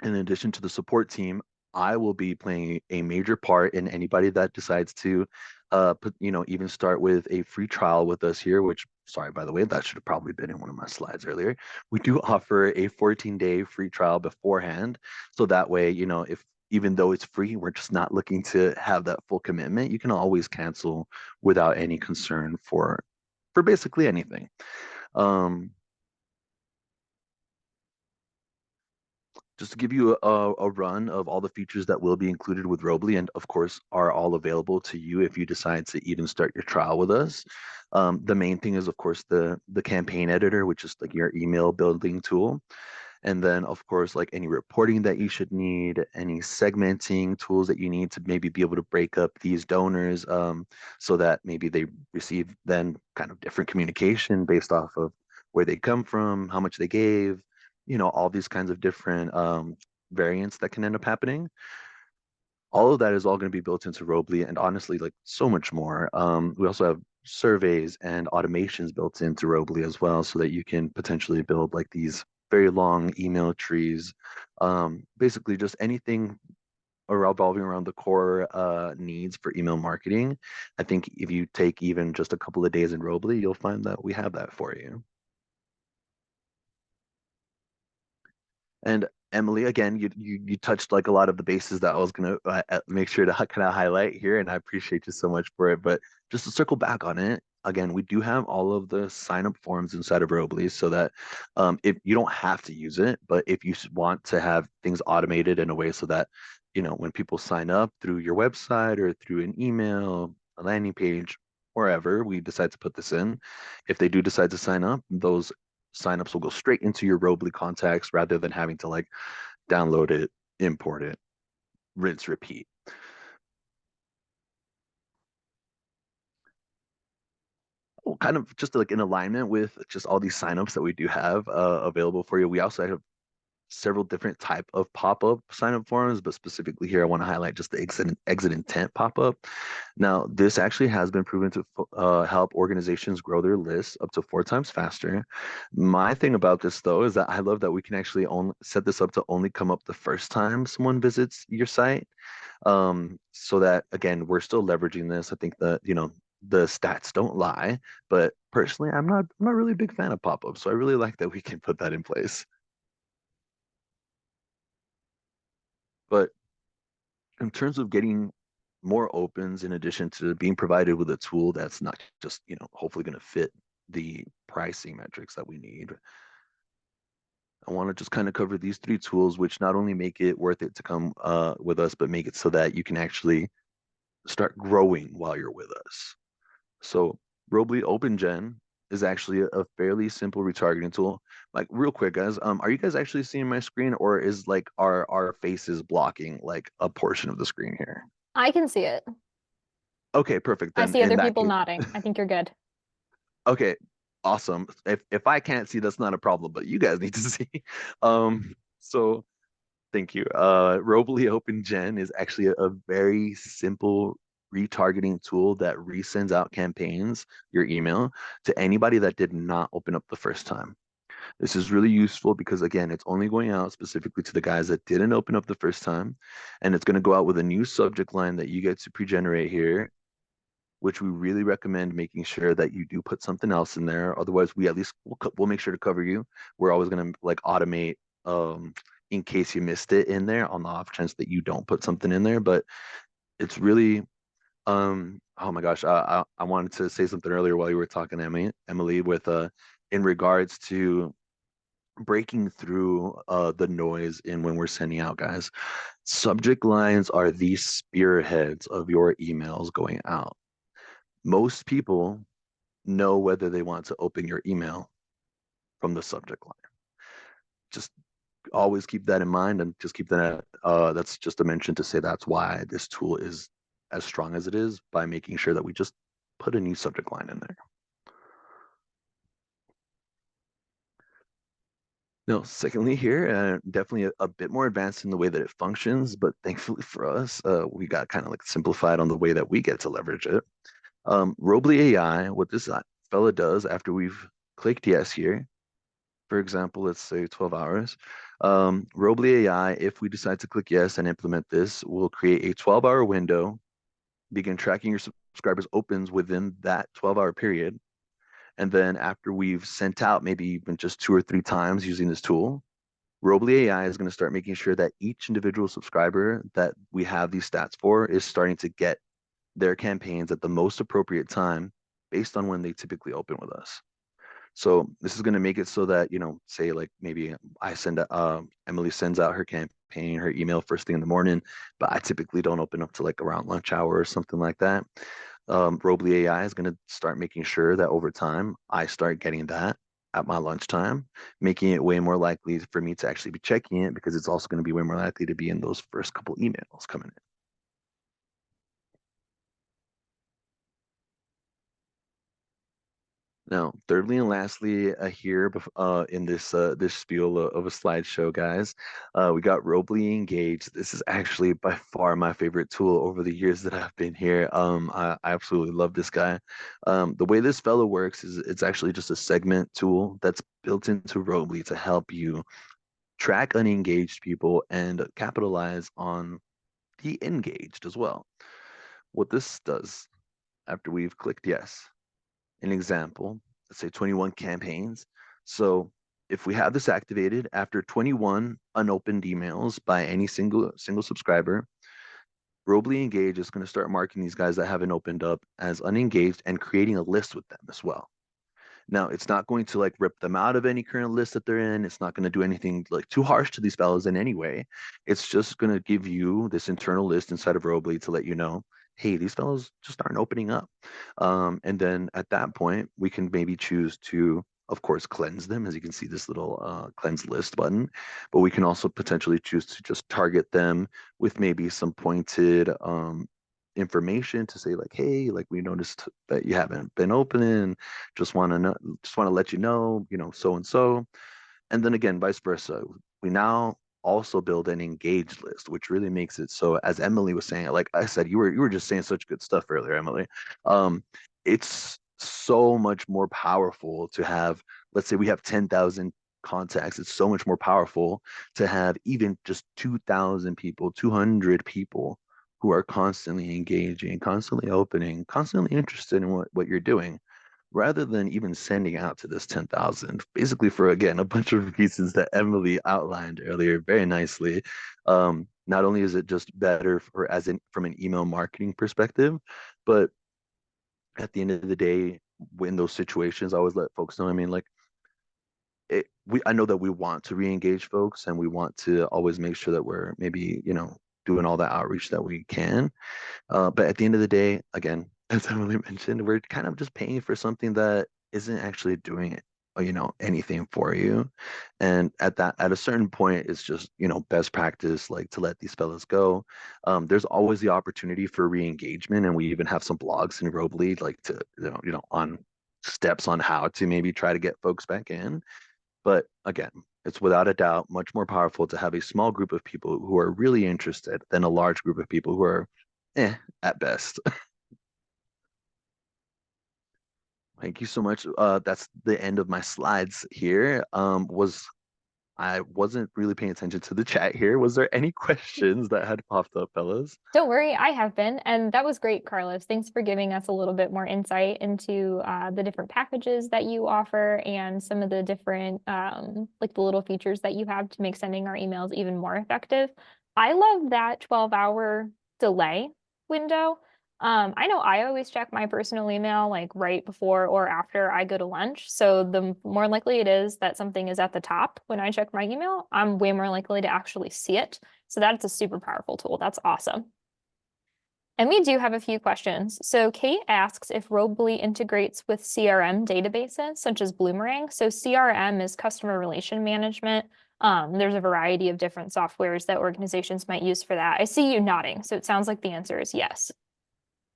in addition to the support team, I will be playing a major part in anybody that decides to even start with a free trial with us here, which, sorry, by the way, that should have probably been in one of my slides earlier. We do offer a 14-day free trial beforehand. So that way, if even though it's free, we're just not looking to have that full commitment. You can always cancel without any concern for basically anything. Um, just to give you a run of all the features that will be included with Robly and of course are all available to you if you decide to even start your trial with us. The main thing is of course the campaign editor, which is like your email building tool. And then of course, like any reporting that you should need, any segmenting tools that you need to maybe be able to break up these donors so that maybe they receive then kind of different communication based off of where they come from, how much they gave, all these kinds of different variants that can end up happening. All of that is all going to be built into Robly and honestly, like so much more. We also have surveys and automations built into Robly as well, so that you can potentially build like these very long email trees. Basically, just anything revolving around the core needs for email marketing. I think if you take even just a couple of days in Robly, you'll find that we have that for you. And Emily, again, you touched like a lot of the bases that I was gonna make sure to kind of highlight here, and I appreciate you so much for it. But just to circle back on it, again, we do have all of the sign up forms inside of Robly, so that if you don't have to use it, but if you want to have things automated in a way so that when people sign up through your website or through an email, a landing page, wherever we decide to put this in, if they do decide to sign up, those signups will go straight into your Robly contacts rather than having to like download it, import it, rinse, repeat. Well, kind of just like in alignment with just all these signups that we do have available for you. We also have several different type of pop-up sign up forms, but specifically here I want to highlight just the exit intent pop-up. Now, this actually has been proven to help organizations grow their lists up to 4 times faster. My thing about this though is that I love that we can actually only set this up to only come up the first time someone visits your site. So that again, we're still leveraging this. I think that, the stats don't lie, but personally, I'm not really a big fan of pop-ups. So I really like that we can put that in place. But in terms of getting more opens, in addition to being provided with a tool that's not just, hopefully going to fit the pricing metrics that we need, I want to just kind of cover these 3 tools, which not only make it worth it to come with us, but make it so that you can actually start growing while you're with us. So Robly OpenGen is actually a fairly simple retargeting tool. Like real quick, guys, are you guys actually seeing my screen, or is like our faces blocking like a portion of the screen here? I can see it. Okay, perfect. I Then see in other that people case, nodding. I think you're good. okay, awesome. If I can't see, that's not a problem, but you guys need to see. So thank you. Robly OpenGen is actually a very simple retargeting tool that resends out campaigns, your email, to anybody that did not open up the first time. This is really useful because again, it's only going out specifically to the guys that didn't open up the first time, and it's going to go out with a new subject line that you get to pre-generate here, which we really recommend making sure that you do put something else in there. Otherwise, we at least we'll make sure to cover you. We're always going to like automate in case you missed it in there on the off chance that you don't put something in there. But it's really oh my gosh, I wanted to say something earlier while you were talking, Emily, with in regards to breaking through the noise in when we're sending out, guys. Subject lines are the spearheads of your emails going out. Most people know whether they want to open your email from the subject line. Just always keep that in mind, and just keep that that's just a mention to say that's why this tool is as strong as it is, by making sure that we just put a new subject line in there. No, secondly, here, definitely a bit more advanced in the way that it functions, but thankfully for us, we got kind of like simplified on the way that we get to leverage it. Robly AI, what this fella does after we've clicked yes here, for example, let's say 12 hours, Robly AI, if we decide to click yes and implement this, will create a 12-hour window, begin tracking your subscribers' opens within that 12-hour period. And then after we've sent out maybe even just 2 or 3 times using this tool, Robly AI is going to start making sure that each individual subscriber that we have these stats for is starting to get their campaigns at the most appropriate time based on when they typically open with us. So this is going to make it so that, say like maybe Emily sends out her campaign, her email first thing in the morning, but I typically don't open up to like around lunch hour or something like that. Robly AI is going to start making sure that over time I start getting that at my lunchtime, making it way more likely for me to actually be checking it, because it's also going to be way more likely to be in those first couple emails coming in. Now, thirdly and lastly, here in this spiel of a slideshow, guys, we got Robly Engage. This is actually by far my favorite tool over the years that I've been here. I absolutely love this guy. The way this fellow works is it's actually just a segment tool that's built into Robly to help you track unengaged people and capitalize on the engaged as well. What this does after we've clicked yes, an example, let's say 21 campaigns. So if we have this activated after 21 unopened emails by any single subscriber, Robly Engage is going to start marking these guys that haven't opened up as unengaged and creating a list with them as well. Now, it's not going to like rip them out of any current list that they're in. It's not going to do anything like too harsh to these fellows in any way. It's just going to give you this internal list inside of Robly to let you know, hey, these fellows just aren't opening up. And then at that point, we can maybe choose to, of course, cleanse them. As you can see, this little cleanse list button, but we can also potentially choose to just target them with maybe some pointed information to say like, hey, like we noticed that you haven't been opening, just want to let you know, so and so. And then again, vice versa. we now also build an engaged list, which really makes it so, as Emily was saying, like I said, you were just saying such good stuff earlier, Emily. Um, it's so much more powerful to have, let's say we have 10,000 contacts. It's so much more powerful to have even just 2,000 people, 200 people who are constantly engaging, constantly opening, constantly interested in what you're doing rather than even sending out to this 10,000, basically for, again, a bunch of reasons that Emily outlined earlier very nicely. Not only is it just better for as in from an email marketing perspective, but at the end of the day, in those situations, I always let folks know, I mean, like I know that we want to re-engage folks and we want to always make sure that we're maybe, doing all the outreach that we can. But at the end of the day, again, as Emily mentioned, we're kind of just paying for something that isn't actually doing it, anything for you. And at a certain point, it's just, best practice, like to let these fellas go. There's always the opportunity for re-engagement, and we even have some blogs in Robly, like to, on steps on how to maybe try to get folks back in. But again, it's without a doubt much more powerful to have a small group of people who are really interested than a large group of people who are at best. Thank you so much. That's the end of my slides here. I wasn't really paying attention to the chat here. Was there any questions that had popped up, fellas? Don't worry, I have been. And that was great, Carlos. Thanks for giving us a little bit more insight into the different packages that you offer and some of the different, like the little features that you have to make sending our emails even more effective. I love that 12-hour delay window. I know I always check my personal email like right before or after I go to lunch. So the more likely it is that something is at the top when I check my email, I'm way more likely to actually see it. So that's a super powerful tool. That's awesome. And we do have a few questions. So Kate asks if Robly integrates with CRM databases such as Bloomerang. So CRM is customer relation management. There's a variety of different softwares that organizations might use for that. I see you nodding, so it sounds like the answer is yes.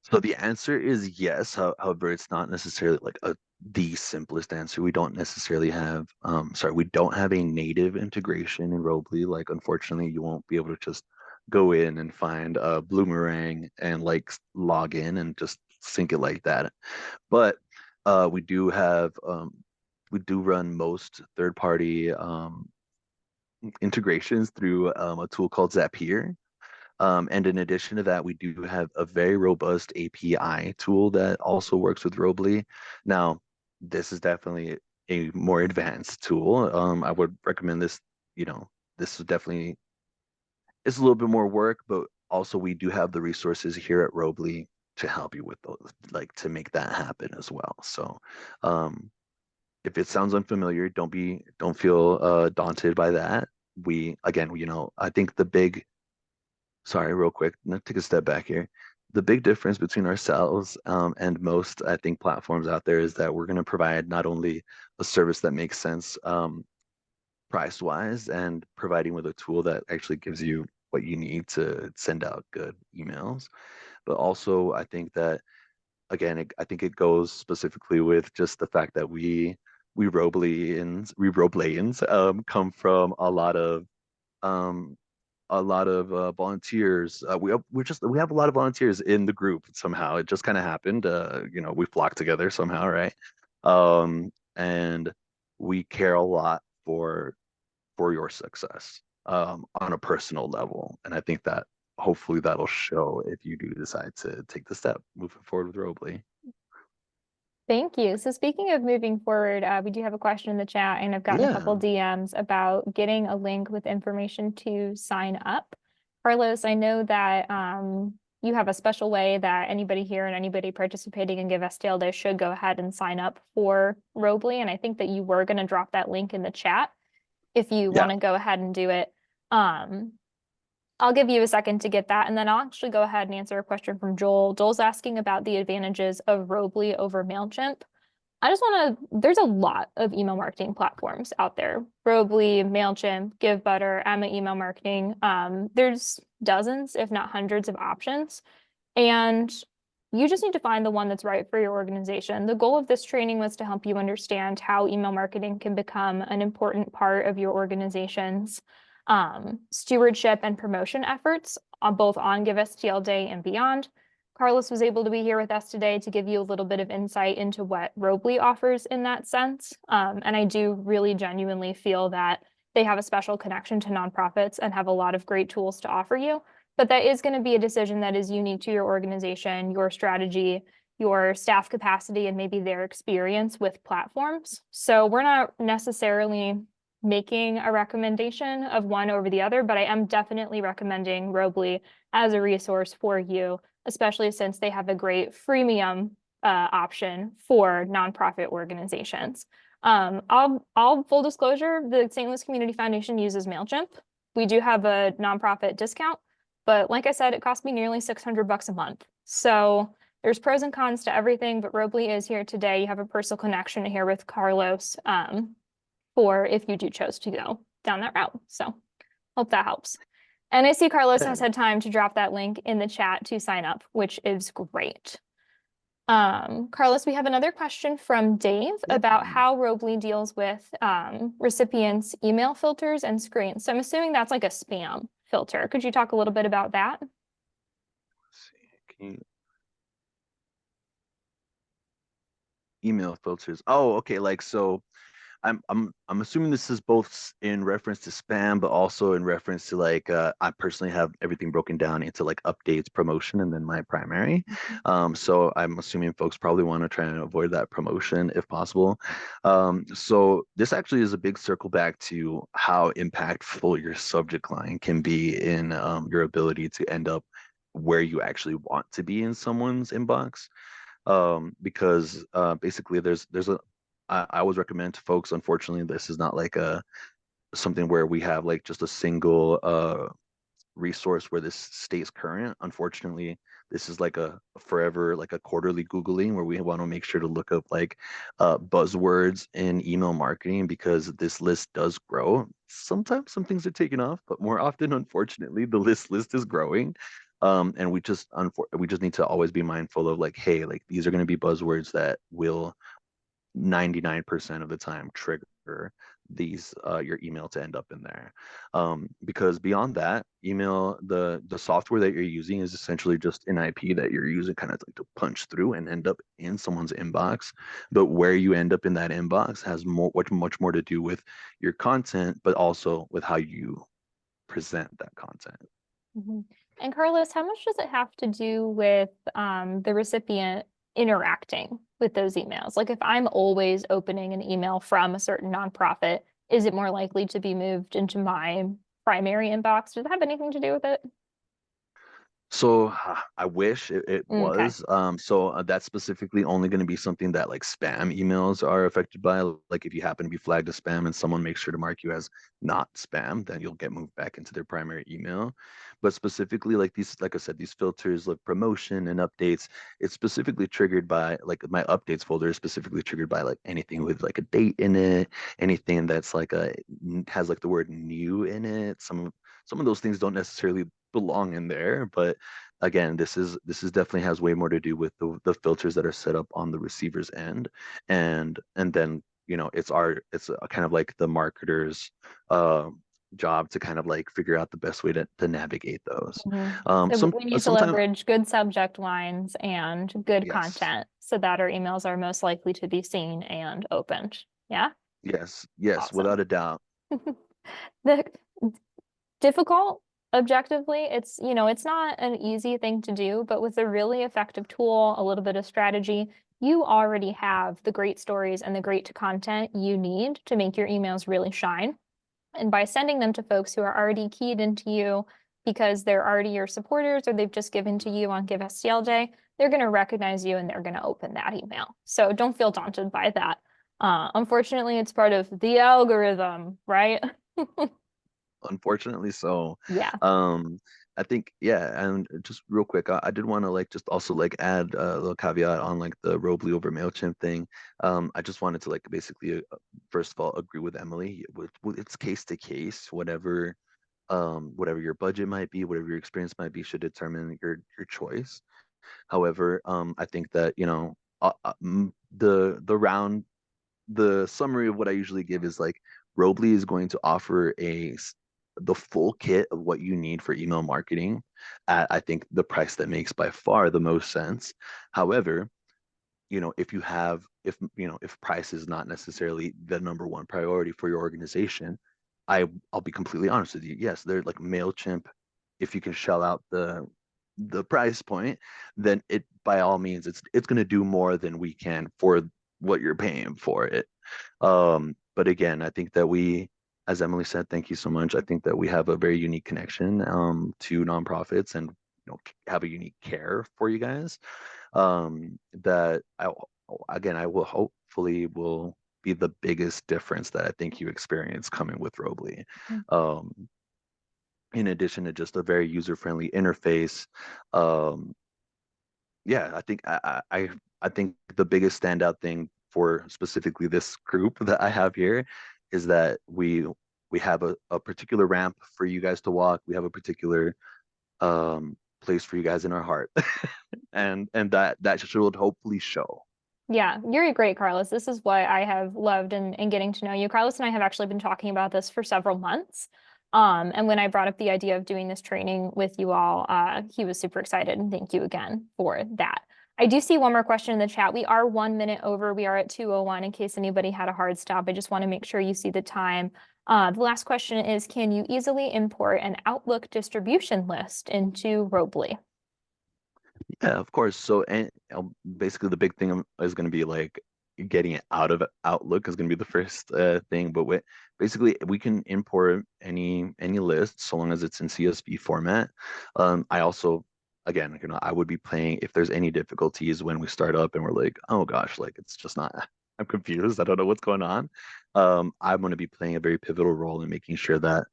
So the answer is yes. However, it's not necessarily like the simplest answer. We don't necessarily have, we don't have a native integration in Robly. Like, unfortunately, you won't be able to just go in and find a Bloomerang and like log in and just sync it like that. But we do have, we do run most third-party integrations through a tool called Zapier. And in addition to that, we do have a very robust API tool that also works with Robly. Now, this is definitely a more advanced tool. I would recommend this, this is definitely, it's a little bit more work, but also we do have the resources here at Robly to help you with those, like to make that happen as well. So, if it sounds unfamiliar, don't feel daunted by that. Again, I think sorry, real quick, take a step back here. The big difference between ourselves and most, I think, platforms out there is that we're going to provide not only a service that makes sense price-wise and providing with a tool that actually gives you what you need to send out good emails, but also I think that, again, I think it goes specifically with just the fact that we Roblayans come from um, a lot of volunteers. We have a lot of volunteers in the group somehow. It just kind of happened. We flocked together somehow, right? And we care a lot for your success on a personal level. And I think that hopefully that'll show if you do decide to take the step moving forward with Robley. Thank you. So speaking of moving forward, we do have a question in the chat, and I've gotten a couple Yeah. DMs about getting a link with information to sign up. Carlos, I know that you have a special way that anybody here and anybody participating in Give STL Day should go ahead and sign up for Robly, and I think that you were going to drop that link in the chat if you Yeah. want to go ahead and do it. I'll give you a second to get that, and then I'll actually go ahead and answer a question from Joel. Joel's asking about the advantages of Robly over MailChimp. There's a lot of email marketing platforms out there. Robly, MailChimp, GiveButter, Emma Email Marketing. There's dozens, if not hundreds of options. And You just need to find the one that's right for your organization. The goal of this training was to help you understand how email marketing can become an important part of your organization's stewardship and promotion efforts on both on Give STL Day and beyond. Carlos was able to be here with us today to give you a little bit of insight into what Robly offers in that sense. And I do really genuinely feel that they have a special connection to nonprofits and have a lot of great tools to offer you. But that is going to be a decision that is unique to your organization, your strategy, your staff capacity, and maybe their experience with platforms. So we're not necessarily making a recommendation of one over the other, but I am definitely recommending Robly as a resource for you, especially since they have a great freemium option for nonprofit organizations. I'll full disclosure, the St. Louis Community Foundation uses MailChimp. We do have a nonprofit discount, but like I said, it cost me nearly $600 a month. So there's pros and cons to everything, but Robly is here today. You have a personal connection here with Carlos for if you do chose to go down that route. So hope that helps. And I see Carlos has had time to drop that link in the chat to sign up, which is great. Carlos, we have another question from Dave about how Robly deals with recipients' email filters and screens. So I'm assuming that's like a spam filter. Could you talk a little bit about that? Let's see. Can you... Email filters. Oh, okay. Like, so I'm assuming this is both in reference to spam, but also in reference to like I personally have everything broken down into like updates, promotion, and then my primary. So I'm assuming folks probably want to try and avoid that promotion if possible. So this actually is a big circle back to how impactful your subject line can be in your ability to end up where you actually want to be in someone's inbox. Because basically there's a I always recommend to folks, unfortunately, this is not like a something where we have like just a single resource where this stays current. Unfortunately, this is like a forever, like a quarterly Googling where we want to make sure to look up like buzzwords in email marketing because this list does grow. Sometimes some things are taken off, but more often, unfortunately, the list is growing. And we just need to always be mindful of like, hey, like these are going to be buzzwords that will 99% of the time trigger these your email to end up in there, because beyond that, email, the software that you're using is essentially just an IP that you're using kind of like to punch through and end up in someone's inbox. But where you end up in that inbox has much more to do with your content, but also with how you present that content. And Carlos, how much does it have to do with the recipient interacting with those emails? Like if I'm always opening an email from a certain nonprofit, is it more likely to be moved into my primary inbox? Does that have anything to do with it? So I wish it Okay. was. So that's specifically only going to be something that like spam emails are affected by. Like if you happen to be flagged as spam and someone makes sure to mark you as not spam, then you'll get moved back into their primary email. But specifically like these, like I said, these filters like promotion and updates, it's specifically triggered by like my updates folder is specifically triggered by like anything with like a date in it, anything that's like a has like the word new in it. Some of those things don't necessarily belong in there, but again, this is definitely has way more to do with the filters that are set up on the receiver's end, and then it's a kind of like the marketer's job to kind of like figure out the best way to navigate those. So Some we need to sometimes leverage good subject lines and good yes, content so that our emails are most likely to be seen and opened. Yeah, yes, awesome. without a doubt. The difficult objectively, it's not an easy thing to do, but with a really effective tool, a little bit of strategy, you already have the great stories and the great content you need to make your emails really shine. And by sending them to folks who are already keyed into you because they're already your supporters or they've just given to you on Give STL Day, they're going to recognize you and they're going to open that email. So don't feel daunted by that. Unfortunately, it's part of the algorithm, right? Unfortunately, so Yeah. um I think, yeah, and just real quick, I did want to like just also like add a little caveat on like the Robly over MailChimp thing. I just wanted to like basically first of all agree with Emily with it's case to case, whatever your budget might be, whatever your experience might be should determine your choice. However, I think that, the summary of what I usually give is like Robly is going to offer the full kit of what you need for email marketing at, I think, the price that makes by far the most sense. However, if price is not necessarily the number one priority for your organization, I'll be completely honest with you. Yes, they're like MailChimp. If you can shell out the price point, then it by all means it's going to do more than we can for what you're paying for it. But again, I think that as Emily said, thank you so much. I think that we have a very unique connection to nonprofits and have a unique care for you guys. That I will hopefully will be the biggest difference that I think you experience coming with Robly. Mm. Um, in addition to just a very user-friendly interface. Um, yeah, I think the biggest standout thing for specifically this group that I have here is that we have a particular ramp for you guys to walk. We have a particular place for you guys in our heart. And that should hopefully show. Yeah, you're great, Carlos. This is what I have loved in getting to know you. Carlos and I have actually been talking about this for several months. And when I brought up the idea of doing this training with you all, he was super excited. And thank you again for that. I do see one more question in the chat. We are 1 minute over. We are at 2:01 in case anybody had a hard stop. I just want to make sure you see the time. The last question is, can you easily import an Outlook distribution list into Robly? Yeah, of course. So, and basically, the big thing is going to be like getting it out of Outlook is going to be the first thing. But basically, we can import any list so long as it's in CSV format. I also, again, I would be playing if there's any difficulties when we start up and we're like, oh gosh, like it's just not. I'm confused. I don't know what's going on. I'm going to be playing a very pivotal role in making sure that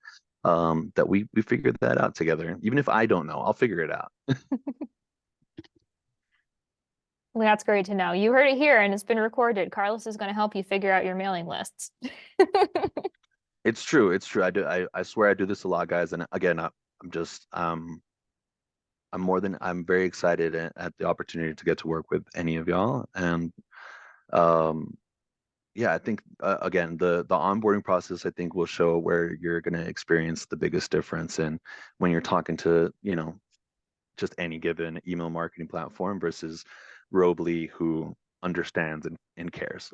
that we figured that out together. Even if I don't know, I'll figure it out. Well, that's great to know. You heard it here and it's been recorded. Carlos is going to help you figure out your mailing lists. It's true. It's true. I swear I do this a lot, guys. And again, I'm just I'm very excited at the opportunity to get to work with any of y'all. And um yeah, I think again the onboarding process I think will show where you're going to experience the biggest difference in when you're talking to, just any given email marketing platform versus Robly who understands and cares.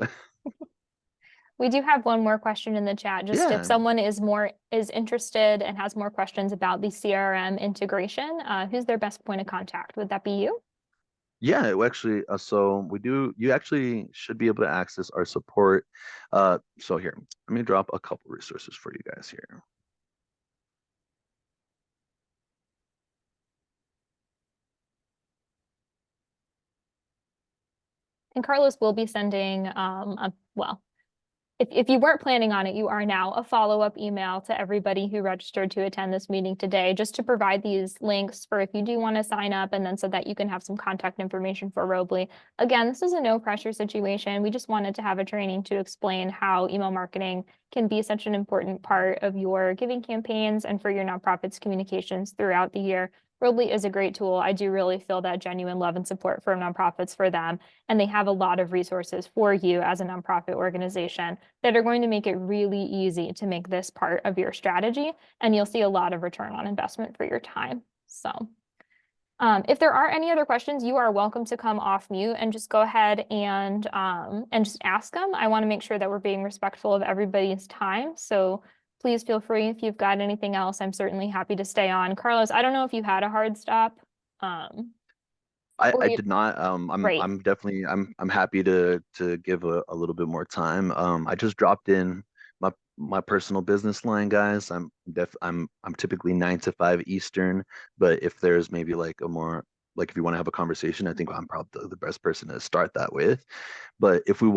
We do have one more question in the chat. Just if Yeah. someone is interested and has more questions about the CRM integration, who's their best point of contact? Would that be you? Yeah, actually, so you actually should be able to access our support. So here, let me drop a couple resources for you guys here. And Carlos will be sending well, if you weren't planning on it, you are now, a follow-up email to everybody who registered to attend this meeting today, just to provide these links for if you do want to sign up, and then so that you can have some contact information for Robly. Again, this is a no pressure situation. We just wanted to have a training to explain how email marketing can be such an important part of your giving campaigns and for your nonprofit's communications throughout the year. Robly is a great tool. I do really feel that genuine love and support for nonprofits for them, and they have a lot of resources for you as a nonprofit organization that are going to make it really easy to make this part of your strategy, and you'll see a lot of return on investment for your time. So if there are any other questions, you are welcome to come off mute and just go ahead and just ask them. I want to make sure that we're being respectful of everybody's time. So please feel free if you've got anything else. I'm certainly happy to stay on. Carlos, I don't know if you had a hard stop. I did not. Great. I'm happy to give a little bit more time. I just dropped in my personal business line, guys. I'm typically 9 to 5 Eastern, but if there's maybe like a more like if you want to have a conversation, I think I'm probably the best person to start that with. But if we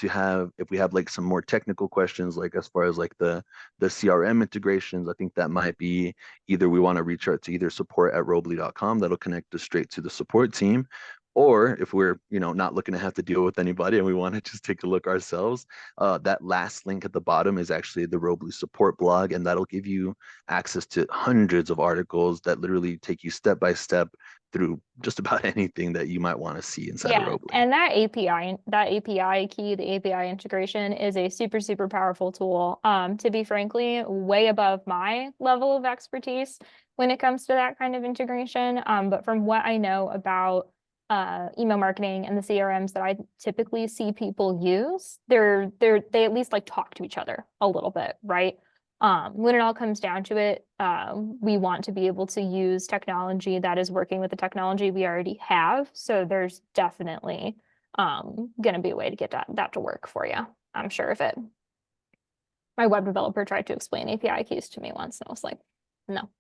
have like some more technical questions, like as far as like the CRM integrations, I think that might be either we want to reach out to either support@robly.com, that'll connect us straight to the support team, Or if we're, not looking to have to deal with anybody and we want to just take a look ourselves, that last link at the bottom is actually the Roblu support blog, and that'll give you access to hundreds of articles that literally take you step by step through just about anything that you might want to see inside of Yeah, Roblu. and that API key, the API integration is a super, super powerful tool. To be frankly, way above my level of expertise when it comes to that kind of integration. But from what I know about email marketing and the CRMs that I typically see people use, they at least like talk to each other a little bit, right? When it all comes down to it, we want to be able to use technology that is working with the technology we already have. So there's definitely going to be a way to get that to work for you. I'm sure if it. My web developer tried to explain API keys to me once, and I was like, no.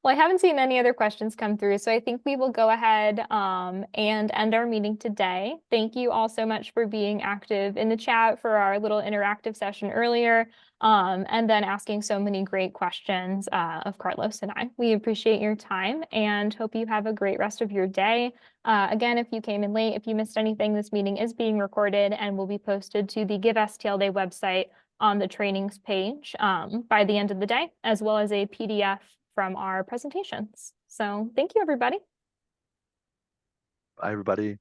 Well, I haven't seen any other questions come through, so I think we will go ahead and end our meeting today. Thank you all so much for being active in the chat for our little interactive session earlier, and then asking so many great questions of Carlos and I. We appreciate your time and hope you have a great rest of your day. Again, if you came in late, if you missed anything, this meeting is being recorded and will be posted to the Give STL Day website on the trainings page by the end of the day, as well as a PDF from our presentations. So thank you, everybody. Bye, everybody.